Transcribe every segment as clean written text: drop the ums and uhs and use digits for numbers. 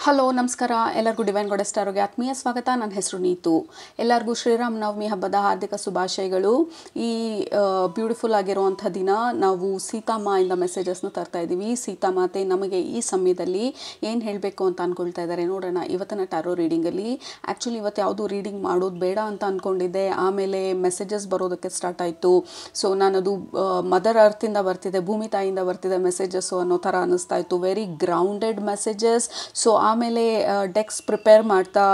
Hello ನಮಸ್ಕಾರ ಎಲ್ಲರಿಗೂ divine goddess ಟಾರೋಗೆ ಆತ್ಮೀಯ ಸ್ವಾಗತ. ನನ್ನ ಹೆಸರು ನೀತು. ಎಲ್ಲರಿಗೂ ಶ್ರೀರಾಮ ನವಮಿ ಹಬ್ಬದ ಹಾರ್ದಿಕ ಶುಭಾಶಯಗಳು. ಈ ಬ್ಯೂಟಿಫುಲ್ ಆಗಿರುವಂಥ ದಿನ ನಾವು ಸೀತಾಮಾಯಿಂದ ಮೆಸೇಜಸ್ನ ತರ್ತಾ ಇದ್ದೀವಿ. ಸೀತಾಮಾತೆ ನಮಗೆ ಈ ಸಮಯದಲ್ಲಿ ಏನು ಹೇಳಬೇಕು ಅಂತ ಅಂದ್ಕೊಳ್ತಾ ಇದ್ದಾರೆ ನೋಡೋಣ ಇವತ್ತಿನ ಟಾರೋ ರೀಡಿಂಗಲ್ಲಿ. ಆ್ಯಕ್ಚುಲಿ ಇವತ್ತು ಯಾವುದು ರೀಡಿಂಗ್ ಮಾಡೋದು ಬೇಡ ಅಂತ ಅಂದ್ಕೊಂಡಿದ್ದೆ, ಆಮೇಲೆ ಮೆಸೇಜಸ್ ಬರೋದಕ್ಕೆ ಸ್ಟಾರ್ಟ್ ಆಯಿತು. ಸೊ ನಾನದು ಮದರ್ ಅರ್ತಿಂದ ಬರ್ತಿದೆ, ಭೂಮಿ ತಾಯಿಯಿಂದ ಬರ್ತಿದೆ ಮೆಸೇಜಸ್ಸು ಅನ್ನೋ ಥರ ಅನ್ನಿಸ್ತಾ ಇತ್ತು. Very grounded messages. ಸೊ ಆಮೇಲೆ ಡೆಕ್ಸ್ ಪ್ರಿಪೇರ್ ಮಾಡ್ತಾ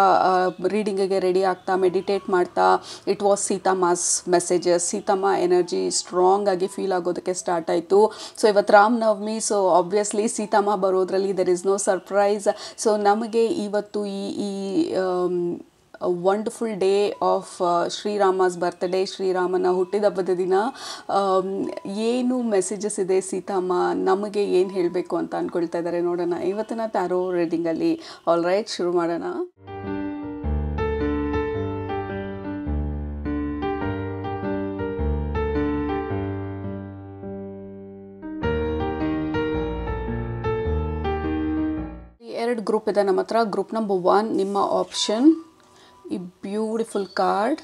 ರೀಡಿಂಗಿಗೆ ರೆಡಿ ಆಗ್ತಾ ಮೆಡಿಟೇಟ್ ಮಾಡ್ತಾ it was Seetamma's messages. Seetamma energy strong ಆಗಿ ಫೀಲ್ ಆಗೋದಕ್ಕೆ ಸ್ಟಾರ್ಟ್ ಆಯಿತು. ಸೊ ಇವತ್ತು ರಾಮ್ ನವಮಿ, ಸೊ ಆಬ್ವಿಯಸ್ಲಿ ಸೀತಮ್ಮ ಬರೋದ್ರಲ್ಲಿ there is no surprise. So ನಮಗೆ ಇವತ್ತು ಈ wonderful day of Shriram's birthday, ಶ್ರೀರಾಮನ ಹುಟ್ಟಿದಬ್ಬದ ದಿನ ಏನು ಮೆಸೇಜಸ್ ಇದೆ, ಸೀತಮ್ಮ ನಮಗೆ ಏನು ಹೇಳಬೇಕು ಅಂತ ಅಂದ್ಕೊಳ್ತಾ ಇದ್ದಾರೆ ನೋಡೋಣ ಇವತ್ತಿನ ಟ್ಯಾರೋ ರೀಡಿಂಗಲ್ಲಿ. ಆಲ್ ರೈಟ್, ಶುರು ಮಾಡೋಣ. ಎರಡು ಗ್ರೂಪ್ ಇದೆ ನಮ್ಮ ಹತ್ರ. ಗ್ರೂಪ್ ನಂಬರ್ 1 ನಿಮ್ಮ ಆಪ್ಷನ್, ಈ ಬ್ಯೂಟಿಫುಲ್ ಕಾರ್ಡ್.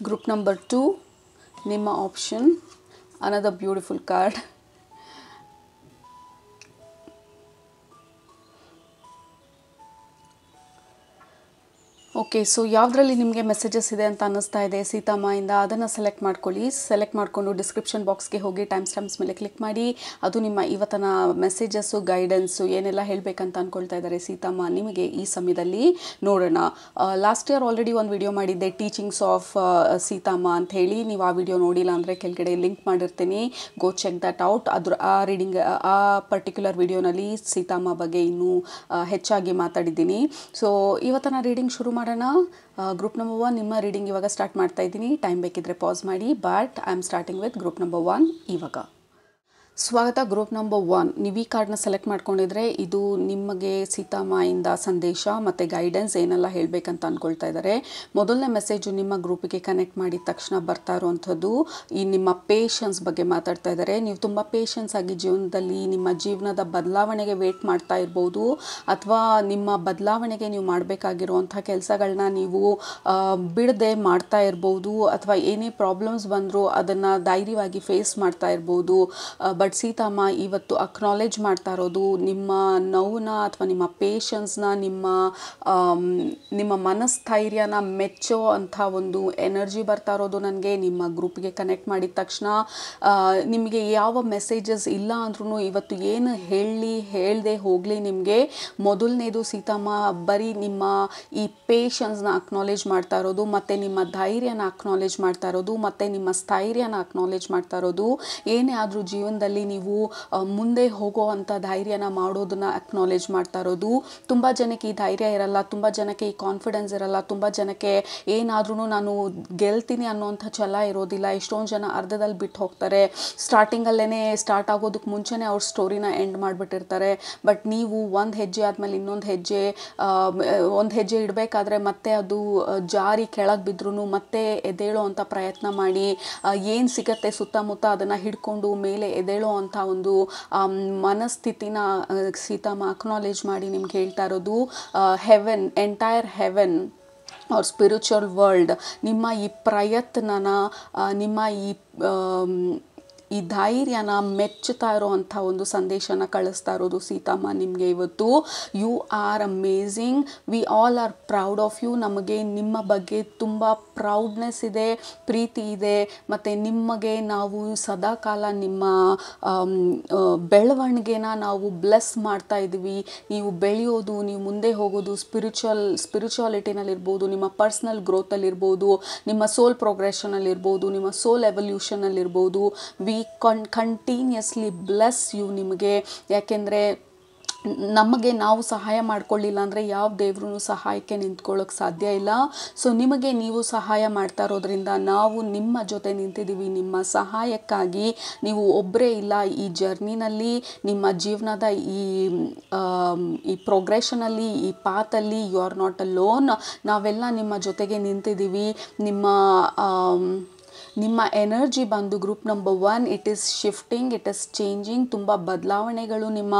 ಗ್ರೂಪ್ ನಂಬರ್ 2 ನಿಮ್ಮ option, another beautiful card. Okay, so ಯಾವುದರಲ್ಲಿ ನಿಮಗೆ ಮೆಸೇಜಸ್ ಇದೆ ಅಂತ ಅನ್ನಿಸ್ತಾ ಇದೆ ಸೀತಾಮಾಯಿಂದ ಅದನ್ನು ಸೆಲೆಕ್ಟ್ ಮಾಡ್ಕೊಳ್ಳಿ. ಸೆಲೆಕ್ಟ್ ಮಾಡಿಕೊಂಡು ಡಿಸ್ಕ್ರಿಪ್ಷನ್ ಬಾಕ್ಸ್ಗೆ ಹೋಗಿ ಟೈಮ್ ಸ್ಟಾಂಪ್ಸ್ ಮೇಲೆ ಕ್ಲಿಕ್ ಮಾಡಿ. ಅದು ನಿಮ್ಮ ಇವತ್ತಿನ ಮೆಸೇಜಸ್ಸು, ಗೈಡೆನ್ಸು ಏನೆಲ್ಲ ಹೇಳಬೇಕಂತ ಅಂದ್ಕೊಳ್ತಾ ಇದ್ದಾರೆ ಸೀತಮ್ಮ ನಿಮಗೆ ಈ ಸಮಯದಲ್ಲಿ. ನೋಡೋಣ. ಲಾಸ್ಟ್ ಇಯರ್ ಆಲ್ರೆಡಿ ಒಂದು ವಿಡಿಯೋ ಮಾಡಿದ್ದೆ, ಟೀಚಿಂಗ್ಸ್ ಆಫ್ ಸೀತಮ್ಮ ಅಂತ ಹೇಳಿ. ನೀವು ಆ ವಿಡಿಯೋ ನೋಡಿಲ್ಲ ಅಂದರೆ ಕೆಳಗಡೆ ಲಿಂಕ್ ಮಾಡಿರ್ತೀನಿ, ಗೋ ಚೆಕ್ ದಟ್ ಔಟ್. ಆ ರೀಡಿಂಗ್, ಆ ಪರ್ಟಿಕ್ಯುಲರ್ ವಿಡಿಯೋನಲ್ಲಿ ಸೀತಮ್ಮ ಬಗ್ಗೆ ಇನ್ನೂ ಹೆಚ್ಚಾಗಿ ಮಾತಾಡಿದ್ದೀನಿ. ಸೊ ಇವತ್ತಿನ ರೀಡಿಂಗ್ ಶುರು ಮಾಡೋಣ. ಗ್ರೂಪ್ ನಂಬರ್ 1 ನಿಮ್ಮ ರೀಡಿಂಗ್ ಇವಾಗ ಸ್ಟಾರ್ಟ್ ಮಾಡ್ತಾ ಇದ್ದೀನಿ. ಟೈಮ್ ಬೇಕಿದ್ರೆ ಪಾಸ್ ಮಾಡಿ, but I am starting with group number 1 ಇವಾಗ. ಸ್ವಾಗತ. ಗ್ರೂಪ್ ನಂಬರ್ 1 ನೀವು ಈ ಕಾರ್ಡ್ನ ಸೆಲೆಕ್ಟ್ ಮಾಡ್ಕೊಂಡಿದ್ರೆ ಇದು ನಿಮಗೆ ಸೀತಾಮಾಯಿಂದ ಸಂದೇಶ ಮತ್ತು ಗೈಡೆನ್ಸ್ ಏನೆಲ್ಲ ಹೇಳಬೇಕಂತ ಅಂದ್ಕೊಳ್ತಾ ಇದ್ದಾರೆ. ಮೊದಲನೇ ಮೆಸೇಜು ನಿಮ್ಮ ಗ್ರೂಪಿಗೆ ಕನೆಕ್ಟ್ ಮಾಡಿದ ತಕ್ಷಣ ಬರ್ತಾ ಇರುವಂಥದ್ದು ಈ ನಿಮ್ಮ ಪೇಷನ್ಸ್ ಬಗ್ಗೆ ಮಾತಾಡ್ತಾ ಇದ್ದಾರೆ. ನೀವು ತುಂಬ ಪೇಷನ್ಸ್ ಆಗಿ ಜೀವನದಲ್ಲಿ ನಿಮ್ಮ ಜೀವನದ ಬದಲಾವಣೆಗೆ ವೇಟ್ ಮಾಡ್ತಾ ಇರ್ಬೋದು, ಅಥವಾ ನಿಮ್ಮ ಬದಲಾವಣೆಗೆ ನೀವು ಮಾಡಬೇಕಾಗಿರುವಂಥ ಕೆಲಸಗಳನ್ನ ನೀವು ಬಿಡದೆ ಮಾಡ್ತಾ ಇರ್ಬೋದು, ಅಥವಾ ಏನೇ ಪ್ರಾಬ್ಲಮ್ಸ್ ಬಂದರೂ ಅದನ್ನು ಧೈರ್ಯವಾಗಿ ಫೇಸ್ ಮಾಡ್ತಾ ಇರ್ಬೋದು. ಬಟ್ ಸೀತಮ್ಮ ಇವತ್ತು ಅಕ್ನಾಲೇಜ್ ಮಾಡ್ತಾ ಇರೋದು ನಿಮ್ಮ ನೋವನ್ನ ಅಥವಾ ನಿಮ್ಮ ಪೇಷನ್ಸ್ನ, ನಿಮ್ಮ ಮನಸ್ಥೈರ್ಯನ ಮೆಚ್ಚೋ ಅಂಥ ಒಂದು ಎನರ್ಜಿ ಬರ್ತಾ ಇರೋದು ನನಗೆ. ನಿಮ್ಮ ಗ್ರೂಪ್ಗೆ ಕನೆಕ್ಟ್ ಮಾಡಿದ ತಕ್ಷಣ ನಿಮಗೆ ಯಾವ ಮೆಸೇಜಸ್ ಇಲ್ಲ ಅಂದ್ರೂ ಇವತ್ತು ಏನು ಹೇಳದೆ ಹೋಗಲಿ, ನಿಮಗೆ ಮೊದಲನೇದು ಸೀತಮ್ಮ ಬರೀ ನಿಮ್ಮ ಈ ಪೇಷನ್ಸ್ನ ಅಕ್ನಾಲೇಜ್ ಮಾಡ್ತಾ ಇರೋದು, ಮತ್ತು ನಿಮ್ಮ ಧೈರ್ಯನ ಅಕ್ನಾಲೇಜ್ ಮಾಡ್ತಾ ಇರೋದು, ಮತ್ತು ನಿಮ್ಮ ಸ್ಥೈರ್ಯನ ಅಕ್ನಾಲೇಜ್ ಮಾಡ್ತಾ ಇರೋದು. ಏನೇ ಆದರೂ ಜೀವನದಲ್ಲಿ ನೀವು ಮುಂದೆ ಹೋಗೋ ಅಂಥ ಧೈರ್ಯನ ಮಾಡೋದನ್ನ ಅಕ್ನಾಲೇಜ್ ಮಾಡ್ತಾ ಇರೋದು. ತುಂಬ ಜನಕ್ಕೆ ಈ ಧೈರ್ಯ ಇರಲ್ಲ, ತುಂಬ ಜನಕ್ಕೆ ಈ ಕಾನ್ಫಿಡೆನ್ಸ್ ಇರಲ್ಲ, ತುಂಬ ಜನಕ್ಕೆ ಏನಾದ್ರೂ ನಾನು ಗೆಲ್ತೀನಿ ಅನ್ನೋಂಥ ಛಲ ಇರೋದಿಲ್ಲ. ಎಷ್ಟೊಂದು ಜನ ಅರ್ಧದಲ್ಲಿ ಬಿಟ್ಟು ಹೋಗ್ತಾರೆ, ಸ್ಟಾರ್ಟಿಂಗಲ್ಲೇ ಸ್ಟಾರ್ಟ್ ಆಗೋದಕ್ಕೆ ಮುಂಚೆನೇ ಅವ್ರ ಸ್ಟೋರಿನ ಎಂಡ್ ಮಾಡಿಬಿಟ್ಟಿರ್ತಾರೆ. ಬಟ್ ನೀವು ಒಂದು ಹೆಜ್ಜೆ ಆದಮೇಲೆ ಇನ್ನೊಂದು ಹೆಜ್ಜೆ, ಒಂದು ಹೆಜ್ಜೆ ಇಡಬೇಕಾದ್ರೆ ಮತ್ತೆ ಅದು ಜಾರಿ ಕೆಳಗೆ ಬಿದ್ರೂ ಮತ್ತೆ ಎದ್ದೇಳೋ ಅಂಥ ಪ್ರಯತ್ನ ಮಾಡಿ, ಏನು ಸಿಗತ್ತೆ ಸುತ್ತಮುತ್ತ ಅದನ್ನು ಹಿಡ್ಕೊಂಡು ಮೇಲೆ ಎದ್ದೇಳೋ ಅಂಥ ಒಂದು ಮನಸ್ಥಿತಿನ ಸೀತಮ್ಮ ಅಕ್ನಾಲೇಜ್ ಮಾಡಿ ನಿಮ್ಗೆ ಹೇಳ್ತಾ ಇರೋದು. Heaven, entire heaven or spiritual world ನಿಮ್ಮ ಈ ಪ್ರಯತ್ನನ, ನಿಮ್ಮ ಈ ಧೈರ್ಯನ ಮೆಚ್ಚುತ್ತಾ ಇರೋವಂಥ ಒಂದು ಸಂದೇಶನ ಕಳಿಸ್ತಾ ಇರೋದು ಸೀತಮ್ಮ ನಿಮಗೆ ಇವತ್ತು. You are amazing, we all are proud of you. ನಮಗೆ ನಿಮ್ಮ ಬಗ್ಗೆ ತುಂಬ ಪ್ರೌಡ್ನೆಸ್ ಇದೆ, ಪ್ರೀತಿ ಇದೆ, ಮತ್ತು ನಿಮಗೆ ನಾವು ಸದಾಕಾಲ ನಿಮ್ಮ ಬೆಳವಣಿಗೆನ ನಾವು ಬ್ಲೆಸ್ ಮಾಡ್ತಾ ಇದ್ದೀವಿ. ನೀವು ಬೆಳೆಯೋದು, ನೀವು ಮುಂದೆ ಹೋಗೋದು, ಸ್ಪಿರಿಚುವಾಲಿಟಿನಲ್ಲಿರ್ಬೋದು, ನಿಮ್ಮ ಪರ್ಸ್ನಲ್ ಗ್ರೋತಲ್ಲಿರ್ಬೋದು, ನಿಮ್ಮ ಸೋಲ್ ಪ್ರೋಗ್ರೆಷನಲ್ಲಿರ್ಬೋದು, ನಿಮ್ಮ ಸೋಲ್ ಎವಲ್ಯೂಷನಲ್ಲಿರ್ಬೋದು. ವಿ ಕಂಟಿನ್ಯೂಸ್ಲಿ ಬ್ಲೆಸ್ ಯು ನಿಮಗೆ. ಯಾಕೆಂದರೆ ನಮಗೆ ನಾವು ಸಹಾಯ ಮಾಡ್ಕೊಳ್ಳಿಲ್ಲ ಅಂದರೆ ಯಾವ ದೇವ್ರೂ ಸಹಾಯಕ್ಕೆ ನಿಂತ್ಕೊಳ್ಳೋಕ್ಕೆ ಸಾಧ್ಯ ಇಲ್ಲ. ಸೊ ನಿಮಗೆ ನೀವು ಸಹಾಯ ಮಾಡ್ತಾ ಇರೋದ್ರಿಂದ ನಾವು ನಿಮ್ಮ ಜೊತೆ ನಿಂತಿದ್ದೀವಿ, ನಿಮ್ಮ ಸಹಾಯಕ್ಕಾಗಿ. ನೀವು ಒಬ್ಬರೇ ಇಲ್ಲ ಈ ಜರ್ನಿನಲ್ಲಿ, ನಿಮ್ಮ ಜೀವನದ ಈ ಪ್ರೋಗ್ರೆಷನಲ್ಲಿ, ಈ ಪಾತಲ್ಲಿ ಯು ಆರ್ ನಾಟ್ ಅಲೋನ್. ನಾವೆಲ್ಲ ನಿಮ್ಮ ಜೊತೆಗೆ ನಿಂತಿದ್ದೀವಿ. ನಿಮ್ಮ ಎನರ್ಜಿ ಬಂದು group number 1 it is shifting, it is changing. ತುಂಬ ಬದಲಾವಣೆಗಳು ನಿಮ್ಮ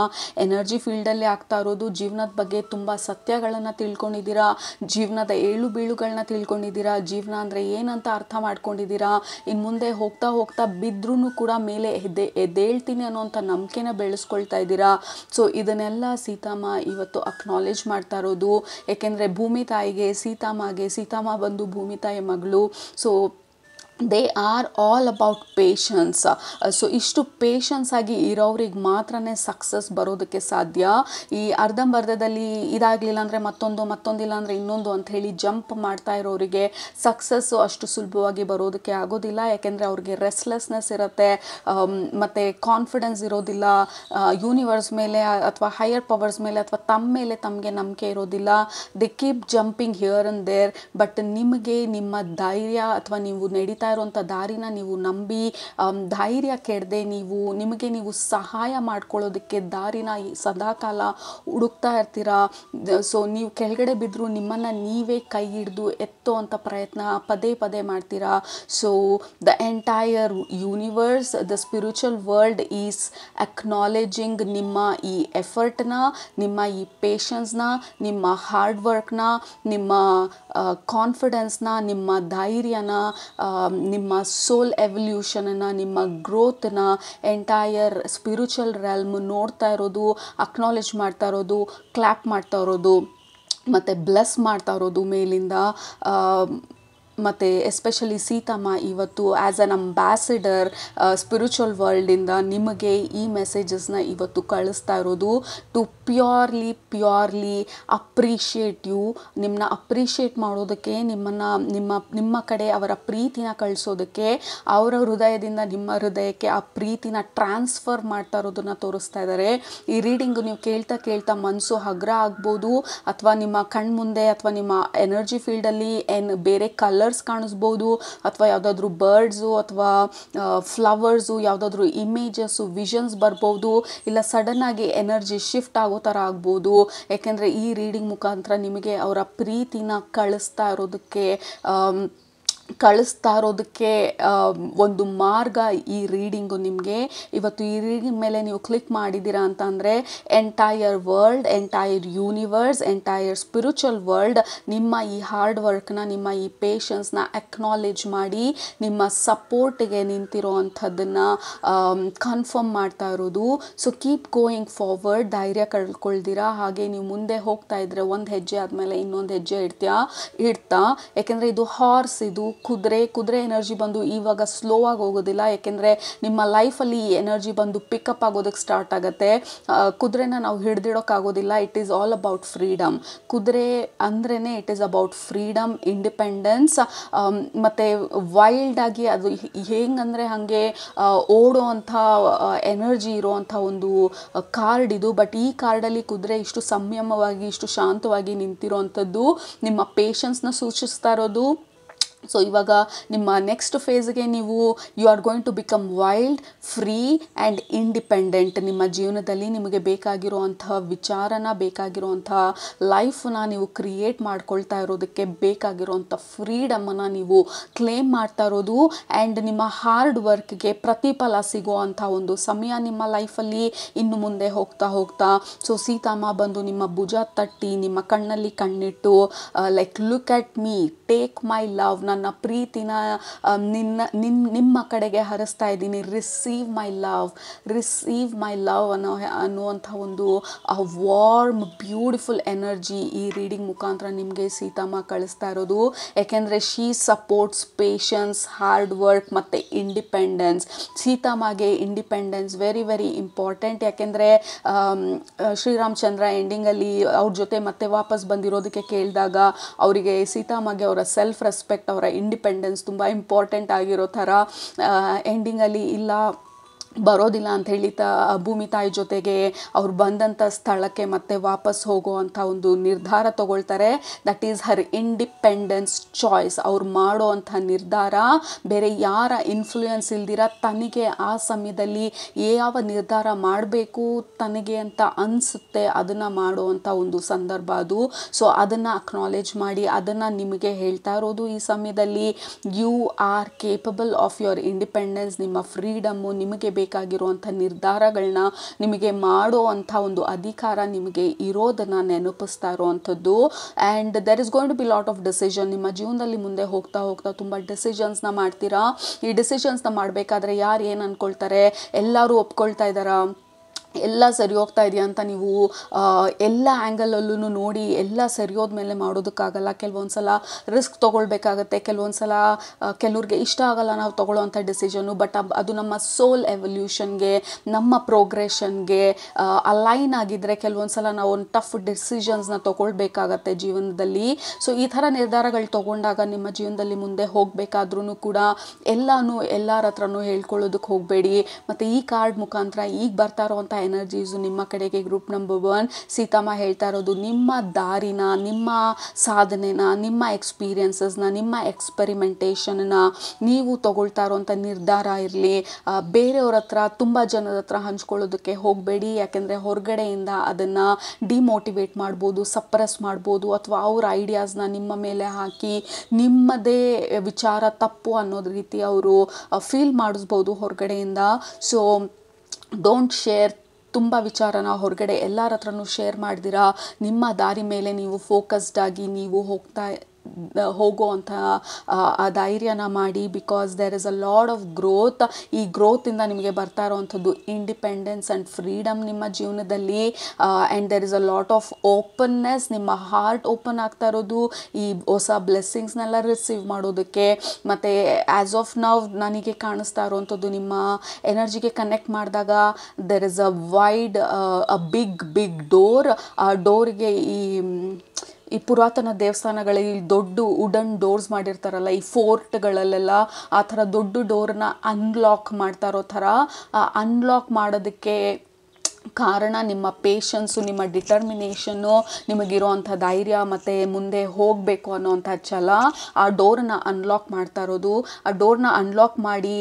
ಎನರ್ಜಿ ಫೀಲ್ಡಲ್ಲಿ ಆಗ್ತಾ ಇರೋದು. ಜೀವನದ ಬಗ್ಗೆ ತುಂಬ ಸತ್ಯಗಳನ್ನು ತಿಳ್ಕೊಂಡಿದ್ದೀರಾ, ಜೀವನದ ಏಳು ಬೀಳುಗಳನ್ನ ತಿಳ್ಕೊಂಡಿದ್ದೀರಾ, ಜೀವನ ಅಂದರೆ ಏನಂತ ಅರ್ಥ ಮಾಡ್ಕೊಂಡಿದ್ದೀರಾ. ಇನ್ನು ಮುಂದೆ ಹೋಗ್ತಾ ಹೋಗ್ತಾ ಬಿದ್ರೂ ಕೂಡ ಮೇಲೆ ಎದ್ದೇಳ್ತೀನಿ ಅನ್ನೋಂಥ ನಂಬಿಕೆನ ಬೆಳೆಸ್ಕೊಳ್ತಾ ಇದ್ದೀರಾ. ಸೊ ಇದನ್ನೆಲ್ಲ ಸೀತಮ್ಮ ಇವತ್ತು ಅಕ್ನಾಲೇಜ್ ಮಾಡ್ತಾ ಇರೋದು. ಏಕೆಂದರೆ ಭೂಮಿ ತಾಯಿಗೆ ಸೀತಮ್ಮ ಬಂದು ಭೂಮಿ ತಾಯಿ ಮಗಳು. So they are all about patience. So ಇಷ್ಟು ಪೇಷನ್ಸ್ ಆಗಿ ಇರೋರಿಗೆ ಮಾತ್ರನೇ ಸಕ್ಸಸ್ ಬರೋದಕ್ಕೆ ಸಾಧ್ಯ. ಈ ಅರ್ಧಂಬರ್ಧದಲ್ಲಿ ಇದಾಗಲಿಲ್ಲ ಅಂದರೆ ಮತ್ತೊಂದಿಲ್ಲ ಅಂದರೆ ಇನ್ನೊಂದು ಅಂತ ಹೇಳಿ ಜಂಪ್ ಮಾಡ್ತಾ ಇರೋರಿಗೆ ಸಕ್ಸಸ್ಸು ಅಷ್ಟು ಸುಲಭವಾಗಿ ಬರೋದಕ್ಕೆ ಆಗೋದಿಲ್ಲ. ಯಾಕೆಂದರೆ ಅವ್ರಿಗೆ ರೆಸ್ಟ್ಲೆಸ್ನೆಸ್ ಇರುತ್ತೆ, ಮತ್ತು ಕಾನ್ಫಿಡೆನ್ಸ್ ಇರೋದಿಲ್ಲ ಯೂನಿವರ್ಸ್ ಮೇಲೆ ಅಥವಾ ಹೈಯರ್ ಪವರ್ಸ್ ಮೇಲೆ ಅಥವಾ ತಮ್ಮ ಮೇಲೆ ತಮಗೆ ನಂಬಿಕೆ ಇರೋದಿಲ್ಲ. They keep jumping here and there. But ನಿಮಗೆ ನಿಮ್ಮ ಧೈರ್ಯ ಅಥವಾ ನೀವು ನಡೀತಾ ಇರುವಂಥ ದಾರಿನ ನೀವು ನಂಬಿ ಧೈರ್ಯ ಕೆಡದೆ ನಿಮಗೆ ನೀವು ಸಹಾಯ ಮಾಡ್ಕೊಳ್ಳೋದಕ್ಕೆ ದಾರಿನ ಸದಾಕಾಲ ಹುಡುಕ್ತಾ ಇರ್ತೀರಾ. ಸೊ ನೀವು ಕೆಳಗಡೆ ಬಿದ್ದರೂ ನಿಮ್ಮನ್ನು ನೀವೇ ಕೈ ಹಿಡಿದು ಎತ್ತೋ ಅಂಥ ಪ್ರಯತ್ನ ಪದೇ ಪದೇ ಮಾಡ್ತೀರಾ. So the entire universe, the spiritual world is ಅಕ್ನಾಲೇಜಿಂಗ್ ನಿಮ್ಮ ಈ ಎಫರ್ಟ್ನ, ನಿಮ್ಮ ಈ ಪೇಷನ್ಸ್ನ, ನಿಮ್ಮ ಹಾರ್ಡ್ ವರ್ಕ್ನ, ನಿಮ್ಮ ಕಾನ್ಫಿಡೆನ್ಸ್ನ, ನಿಮ್ಮ ಧೈರ್ಯನ, ನಿಮ್ಮ ಸೋಲ್ ಎವಲ್ಯೂಷನನ್ನು, ನಿಮ್ಮ ಗ್ರೋತ್ನ ಎಂಟೈರ್ ಸ್ಪಿರಿಚುವಲ್ ರೆಲ್ಮ್ ನೋಡ್ತಾ ಇರೋದು, ಅಕ್ನಾಲೇಜ್ ಮಾಡ್ತಾ ಇರೋದು, ಕ್ಲ್ಯಾಪ್ ಮಾಡ್ತಾ ಇರೋದು ಮತ್ತು ಬ್ಲೆಸ್ ಮಾಡ್ತಾ ಇರೋದು ಮೇಲಿಂದ. ಮತ್ತು ಎಸ್ಪೆಷಲಿ ಸೀತಮ್ಮ ಇವತ್ತು ಆ್ಯಸ್ ಅನ್ ಅಂಬ್ಯಾಸಿಡರ್ ಸ್ಪಿರಿಚುವಲ್ ವರ್ಲ್ಡಿಂದ ನಿಮಗೆ ಈ ಮೆಸೇಜಸ್ನ ಇವತ್ತು ಕಳಿಸ್ತಾ ಇರೋದು ಟು ಪ್ಯೂರ್ಲಿ ಅಪ್ರಿಷಿಯೇಟ್ ಯು. ನಿಮ್ಮನ್ನ ಅಪ್ರಿಷಿಯೇಟ್ ಮಾಡೋದಕ್ಕೆ, ನಿಮ್ಮ ಕಡೆ ಅವರ ಪ್ರೀತಿನ ಕಳಿಸೋದಕ್ಕೆ, ಅವರ ಹೃದಯದಿಂದ ನಿಮ್ಮ ಹೃದಯಕ್ಕೆ ಆ ಪ್ರೀತಿನ ಟ್ರಾನ್ಸ್ಫರ್ ಮಾಡ್ತಾ ಇರೋದನ್ನು ತೋರಿಸ್ತಾ ಇದ್ದಾರೆ. ಈ ರೀಡಿಂಗು ನೀವು ಕೇಳ್ತಾ ಮನಸ್ಸು ಹಗುರ ಆಗ್ಬೋದು, ಅಥವಾ ನಿಮ್ಮ ಕಣ್ಮುಂದೆ ಅಥವಾ ನಿಮ್ಮ ಎನರ್ಜಿ ಫೀಲ್ಡಲ್ಲಿ ಬೇರೆ ಕಲರ್ಸ್ ಕಾಣಿಸ್ಬೋದು, ಅಥವಾ ಯಾವುದಾದ್ರೂ ಬರ್ಡ್ಸು ಅಥವಾ ಫ್ಲವರ್ಸು, ಯಾವುದಾದ್ರೂ ಇಮೇಜಸ್ಸು, ವಿಷನ್ಸ್ ಬರ್ಬೋದು, ಇಲ್ಲ ಸಡನ್ನಾಗಿ ಎನರ್ಜಿ ಶಿಫ್ಟ್ ಆಗೋ ಥರ ಆಗ್ಬೋದು. ಯಾಕೆಂದರೆ ಈ ರೀಡಿಂಗ್ ಮುಖಾಂತರ ನಿಮಗೆ ಅವರ ಪ್ರೀತಿನ ಕಳಿಸ್ತಾ ಇರೋದಕ್ಕೆ ಒಂದು ಮಾರ್ಗ ಈ ರೀಡಿಂಗು ನಿಮಗೆ. ಇವತ್ತು ಈ ರೀಡಿಂಗ್ ಮೇಲೆ ನೀವು ಕ್ಲಿಕ್ ಮಾಡಿದ್ದೀರಾ ಅಂತ ಅಂದರೆ entire world, entire universe, entire spiritual world ನಿಮ್ಮ ಈ ಹಾರ್ಡ್ ವರ್ಕ್ನ, ನಿಮ್ಮ ಈ ಪೇಷನ್ಸ್ನ ಅಕ್ನಾಲೇಜ್ ಮಾಡಿ ನಿಮ್ಮ ಸಪೋರ್ಟಿಗೆ ನಿಂತಿರೋ ಅಂಥದ್ದನ್ನು ಕನ್ಫರ್ಮ್ ಮಾಡ್ತಾ ಇರೋದು. ಸೊ ಕೀಪ್ ಗೋಯಿಂಗ್ ಫಾರ್ವರ್ಡ್, ಧೈರ್ಯ ಕಳ್ಕೊಳ್ದಿರಾ ಹಾಗೆ ನೀವು ಮುಂದೆ ಹೋಗ್ತಾ ಇದ್ರೆ ಒಂದು ಹೆಜ್ಜೆ ಆದಮೇಲೆ ಇನ್ನೊಂದು ಹೆಜ್ಜೆ ಇಡ್ತಾ. ಯಾಕೆಂದರೆ ಇದು ಹಾರ್ಸ್, ಇದು ಕುದುರೆ ಎನರ್ಜಿ ಬಂದು ಇವಾಗ ಸ್ಲೋ ಆಗಿ ಹೋಗೋದಿಲ್ಲ. ಯಾಕೆಂದರೆ ನಿಮ್ಮ ಲೈಫಲ್ಲಿ ಈ ಎನರ್ಜಿ ಬಂದು ಪಿಕಪ್ ಆಗೋದಕ್ಕೆ ಸ್ಟಾರ್ಟ್ ಆಗುತ್ತೆ. ಕುದುರೆನ ನಾವು ಹಿಡಿದಿಡೋಕ್ಕಾಗೋದಿಲ್ಲ. It is all about freedom. ಕುದುರೆ ಅಂದ್ರೇ it is about freedom, independence, ಮತ್ತು ವೈಲ್ಡಾಗಿ ಅದು ಹೇಗಂದರೆ ಹಾಗೆ ಓಡೋ ಅಂಥ ಎನರ್ಜಿ ಇರೋವಂಥ ಒಂದು ಕಾರ್ಡ್ ಇದು. ಬಟ್ ಈ ಕಾರ್ಡಲ್ಲಿ ಕುದುರೆ ಇಷ್ಟು ಸಂಯಮವಾಗಿ, ಇಷ್ಟು ಶಾಂತವಾಗಿ ನಿಂತಿರೋ ಅಂಥದ್ದು ನಿಮ್ಮ ಪೇಷನ್ಸ್ನ ಸೂಚಿಸ್ತಾ ಇರೋದು. ಸೊ ಇವಾಗ ನಿಮ್ಮ ನೆಕ್ಸ್ಟ್ ಫೇಸ್ಗೆ you are going to become wild, free and independent. ನಿಮ್ಮ ಜೀವನದಲ್ಲಿ ನಿಮಗೆ ಬೇಕಾಗಿರುವಂಥ ವಿಚಾರನ, ಬೇಕಾಗಿರುವಂಥ ಲೈಫನ್ನ ನೀವು ಕ್ರಿಯೇಟ್ ಮಾಡ್ಕೊಳ್ತಾ ಇರೋದಕ್ಕೆ ಬೇಕಾಗಿರುವಂಥ ಫ್ರೀಡಮನ್ನು ನೀವು ಕ್ಲೇಮ್ ಮಾಡ್ತಾ ಇರೋದು. ಆ್ಯಂಡ್ ನಿಮ್ಮ ಹಾರ್ಡ್ ವರ್ಕ್ಗೆ ಪ್ರತಿಫಲ ಸಿಗುವಂಥ ಒಂದು ಸಮಯ ನಿಮ್ಮ ಲೈಫಲ್ಲಿ ಇನ್ನು ಮುಂದೆ ಹೋಗ್ತಾ ಸೊ ಸೀತಮ್ಮ ಬಂದು ನಿಮ್ಮ ಭುಜ ತಟ್ಟಿ, ನಿಮ್ಮ ಕಣ್ಣಲ್ಲಿ ಕಣ್ಣಿಟ್ಟು, like look at me, take my love, ನನ್ನ ಪ್ರೀತಿನ ನಿಮ್ಮ ಕಡೆಗೆ ಹರಿಸ್ತಾ ಇದ್ದೀನಿ, ರಿಸೀವ್ ಮೈ ಲವ್ ಅನ್ನುವಂಥ ಒಂದು ವಾರ್ಮ್ ಬ್ಯೂಟಿಫುಲ್ ಎನರ್ಜಿ ಈ ರೀಡಿಂಗ್ ಮುಖಾಂತರ ನಿಮಗೆ ಸೀತಮ್ಮ ಕಳಿಸ್ತಾ ಇರೋದು. ಯಾಕೆಂದರೆ she supports patience, hard work ಮತ್ತು ಇಂಡಿಪೆಂಡೆನ್ಸ್. ಸೀತಮ್ಮಗೆ ಇಂಡಿಪೆಂಡೆನ್ಸ್ ವೆರಿ ವೆರಿ ಇಂಪಾರ್ಟೆಂಟ್. ಯಾಕೆಂದರೆ ಶ್ರೀರಾಮಚಂದ್ರ ಎಂಡಿಂಗಲ್ಲಿ ಅವ್ರ ಜೊತೆ ಮತ್ತೆ ವಾಪಸ್ ಬಂದಿರೋದಕ್ಕೆ ಕೇಳಿದಾಗ ಅವರಿಗೆ ಸೀತಮ್ಮಗೆ ಅವರ ಸೆಲ್ಫ್ ರೆಸ್ಪೆಕ್ಟ್, ಅವರ ಇಂಡಿಪೆಂಡೆನ್ಸ್ ತುಂಬ ಇಂಪಾರ್ಟೆಂಟ್ ಆಗಿರೋ ಥರ ಎಂಡಿಂಗಲ್ಲಿ ಇಲ್ಲ, ಬರೋದಿಲ್ಲ ಅಂತ ಹೇಳಿ ಭೂಮಿ ತಾಯಿ ಜೊತೆಗೆ ಅವ್ರು ಬಂದಂಥ ಸ್ಥಳಕ್ಕೆ ಮತ್ತೆ ವಾಪಸ್ ಹೋಗುವಂಥ ಒಂದು ನಿರ್ಧಾರ ತಗೊಳ್ತಾರೆ. That is her independence choice. ಅವ್ರು ಮಾಡೋ ಅಂಥ ನಿರ್ಧಾರ ಬೇರೆ ಯಾರ ಇನ್ಫ್ಲೂಯೆನ್ಸ್ ಇಲ್ದಿರ ತನಗೆ ಆ ಸಮಯದಲ್ಲಿ ಯಾವ ನಿರ್ಧಾರ ಮಾಡಬೇಕು ತನಗೆ ಅಂತ ಅನಿಸುತ್ತೆ ಅದನ್ನು ಮಾಡುವಂಥ ಒಂದು ಸಂದರ್ಭ ಅದು. ಸೊ ಅದನ್ನು ಅಕ್ನಾಲೇಜ್ ಮಾಡಿ, ಅದನ್ನು ನಿಮಗೆ ಹೇಳ್ತಾ ಇರೋದು ಈ ಸಮಯದಲ್ಲಿ you are capable of your independence. ನಿಮ್ಮ ಫ್ರೀಡಮ್ಮು, ನಿಮಗೆ ಬೇಕಾಗಿರುವಂಥ ನಿರ್ಧಾರಗಳನ್ನ ನಿಮಗೆ ಮಾಡುವಂಥ ಒಂದು ಅಧಿಕಾರ ನಿಮಗೆ ಇರೋದನ್ನು ನೆನಪಿಸ್ತಾ ಇರೋವಂಥದ್ದು. And there is going to be lot of decision. ನಿಮ್ಮ ಜೀವನದಲ್ಲಿ ಮುಂದೆ ಹೋಗ್ತಾ ಹೋಗ್ತಾ ತುಂಬ ಡಿಸಿಷನ್ಸ್ನ ಮಾಡ್ತೀರಾ. ಈ ಡಿಸಿಷನ್ಸ್ನ ಮಾಡಬೇಕಾದ್ರೆ ಯಾರು ಏನು ಅಂದ್ಕೊಳ್ತಾರೆ, ಎಲ್ಲರೂ ಒಪ್ಕೊಳ್ತಾ ಇದ್ದಾರಾ, ಎಲ್ಲ ಸರಿ ಹೋಗ್ತಾ ಇದೆಯಾ ಅಂತ ನೀವು ಎಲ್ಲ ಆ್ಯಂಗಲಲ್ಲೂ ನೋಡಿ ಎಲ್ಲ ಸರಿ ಹೋದ್ಮೇಲೆ ಮಾಡೋದಕ್ಕಾಗಲ್ಲ. ಕೆಲವೊಂದು ಸಲ ರಿಸ್ಕ್ ತೊಗೊಳ್ಬೇಕಾಗತ್ತೆ, ಕೆಲವೊಂದು ಸಲ ಕೆಲವ್ರಿಗೆ ಇಷ್ಟ ಆಗಲ್ಲ ನಾವು ತೊಗೊಳ್ಳೋವಂಥ ಡಿಸಿಷನ್ನು. ಬಟ್ ಅದು ನಮ್ಮ ಸೋಲ್ ಎವಲ್ಯೂಷನ್ಗೆ, ನಮ್ಮ ಪ್ರೋಗ್ರೆಷನ್ಗೆ ಅಲೈನ್ ಆಗಿದ್ದರೆ ಕೆಲವೊಂದು ಸಲ ನಾವು ಒಂದು ಟಫ್ ಡಿಸಿಷನ್ಸ್ನ ತೊಗೊಳ್ಬೇಕಾಗತ್ತೆ ಜೀವನದಲ್ಲಿ. ಸೊ ಈ ಥರ ನಿರ್ಧಾರಗಳು ತೊಗೊಂಡಾಗ ನಿಮ್ಮ ಜೀವನದಲ್ಲಿ ಮುಂದೆ ಹೋಗಬೇಕಾದ್ರೂ ಕೂಡ ಎಲ್ಲರ ಹತ್ರನೂ ಹೇಳ್ಕೊಳ್ಳೋದಕ್ಕೆ ಹೋಗಬೇಡಿ. ಮತ್ತು ಈ ಕಾರ್ಡ್ ಮುಖಾಂತರ ಈಗ ಬರ್ತಾ ಇರೋವಂಥ ಎನರ್ಜೀಸು ನಿಮ್ಮ ಕಡೆಗೆ. ಗ್ರೂಪ್ ನಂಬರ್ 1 ಸೀತಮ್ಮ ಹೇಳ್ತಾ ಇರೋದು ನಿಮ್ಮ ದಾರಿನ, ನಿಮ್ಮ ಸಾಧನೆನ, ನಿಮ್ಮ ಎಕ್ಸ್ಪೀರಿಯನ್ಸಸ್ನ, ನಿಮ್ಮ ಎಕ್ಸ್ಪೆರಿಮೆಂಟೇಷನ್ನ, ನೀವು ತಗೊಳ್ತಾ ಇರೋವಂಥ ನಿರ್ಧಾರ ಇರಲಿ ಬೇರೆಯವ್ರ ಹತ್ರ, ತುಂಬ ಜನರ ಹತ್ರ ಹಂಚ್ಕೊಳ್ಳೋದಕ್ಕೆ ಹೋಗಬೇಡಿ. ಯಾಕೆಂದರೆ ಹೊರಗಡೆಯಿಂದ ಅದನ್ನು ಡಿಮೋಟಿವೇಟ್ ಮಾಡ್ಬೋದು, ಸಪ್ರೆಸ್ ಮಾಡ್ಬೋದು, ಅಥವಾ ಅವ್ರ ಐಡಿಯಾಸ್ನ ನಿಮ್ಮ ಮೇಲೆ ಹಾಕಿ ನಿಮ್ಮದೇ ವಿಚಾರ ತಪ್ಪು ಅನ್ನೋದು ರೀತಿ ಅವರು ಫೀಲ್ ಮಾಡಿಸ್ಬೋದು ಹೊರಗಡೆಯಿಂದ. ಸೊ ಡೋಂಟ್ ಶೇರ್ ತುಂಬ ವಿಚಾರನ ಹೊರಗಡೆ ಎಲ್ಲರ ಹತ್ರನೂ ಶೇರ್ ಮಾಡ್ದಿರಾ ನಿಮ್ಮ ದಾರಿ ಮೇಲೆ ನೀವು ಫೋಕಸ್ಡ್ ಆಗಿ ನೀವು ಹೋಗುವಂಥ ಆ ಧೈರ್ಯನ ಮಾಡಿ. Because there is a lot of growth. ಈ ಗ್ರೋತಿಂದ ನಿಮಗೆ ಬರ್ತಾ ಇರೋವಂಥದ್ದು ಇಂಡಿಪೆಂಡೆನ್ಸ್ ಆ್ಯಂಡ್ ಫ್ರೀಡಮ್ ನಿಮ್ಮ ಜೀವನದಲ್ಲಿ. And there is a lot of openness. ನಿಮ್ಮ ಹಾರ್ಟ್ ಓಪನ್ ಆಗ್ತಾ ಇರೋದು ಈ ಹೊಸ ಬ್ಲೆಸ್ಸಿಂಗ್ಸ್ನೆಲ್ಲ ರಿಸೀವ್ ಮಾಡೋದಕ್ಕೆ. ಮತ್ತು ಆ್ಯಸ್ ಆಫ್ ನೌ ನನಗೆ ಕಾಣಿಸ್ತಾ ಇರೋವಂಥದ್ದು ನಿಮ್ಮ ಎನರ್ಜಿಗೆ ಕನೆಕ್ಟ್ ಮಾಡಿದಾಗ there is a wide a big door. ಆ ಡೋರಿಗೆ ಈ ಪುರಾತನ ದೇವಸ್ಥಾನಗಳಲ್ಲಿ ದೊಡ್ಡ ವುಡನ್ ಡೋರ್ಸ್ ಮಾಡಿರ್ತಾರಲ್ಲ, ಈ ಫೋರ್ಟ್ಗಳಲ್ಲೆಲ್ಲ ಆ ಥರ ದೊಡ್ಡ ಡೋರನ್ನ ಅನ್ಲಾಕ್ ಮಾಡ್ತಾ ಇರೋ ಥರ ಅನ್ಲಾಕ್ ಮಾಡೋದಕ್ಕೆ ಕಾರಣ ನಿಮ್ಮ ಪೇಷನ್ಸು, ನಿಮ್ಮ ಡಿಟರ್ಮಿನೇಷನ್ನು, ನಿಮಗಿರೋವಂಥ ಧೈರ್ಯ ಮತ್ತು ಮುಂದೆ ಹೋಗಬೇಕು ಅನ್ನೋವಂಥ ಛಲ ಆ ಡೋರನ್ನ ಅನ್ಲಾಕ್ ಮಾಡ್ತಾ ಇರೋದು. ಆ ಡೋರ್ನ ಅನ್ಲಾಕ್ ಮಾಡಿ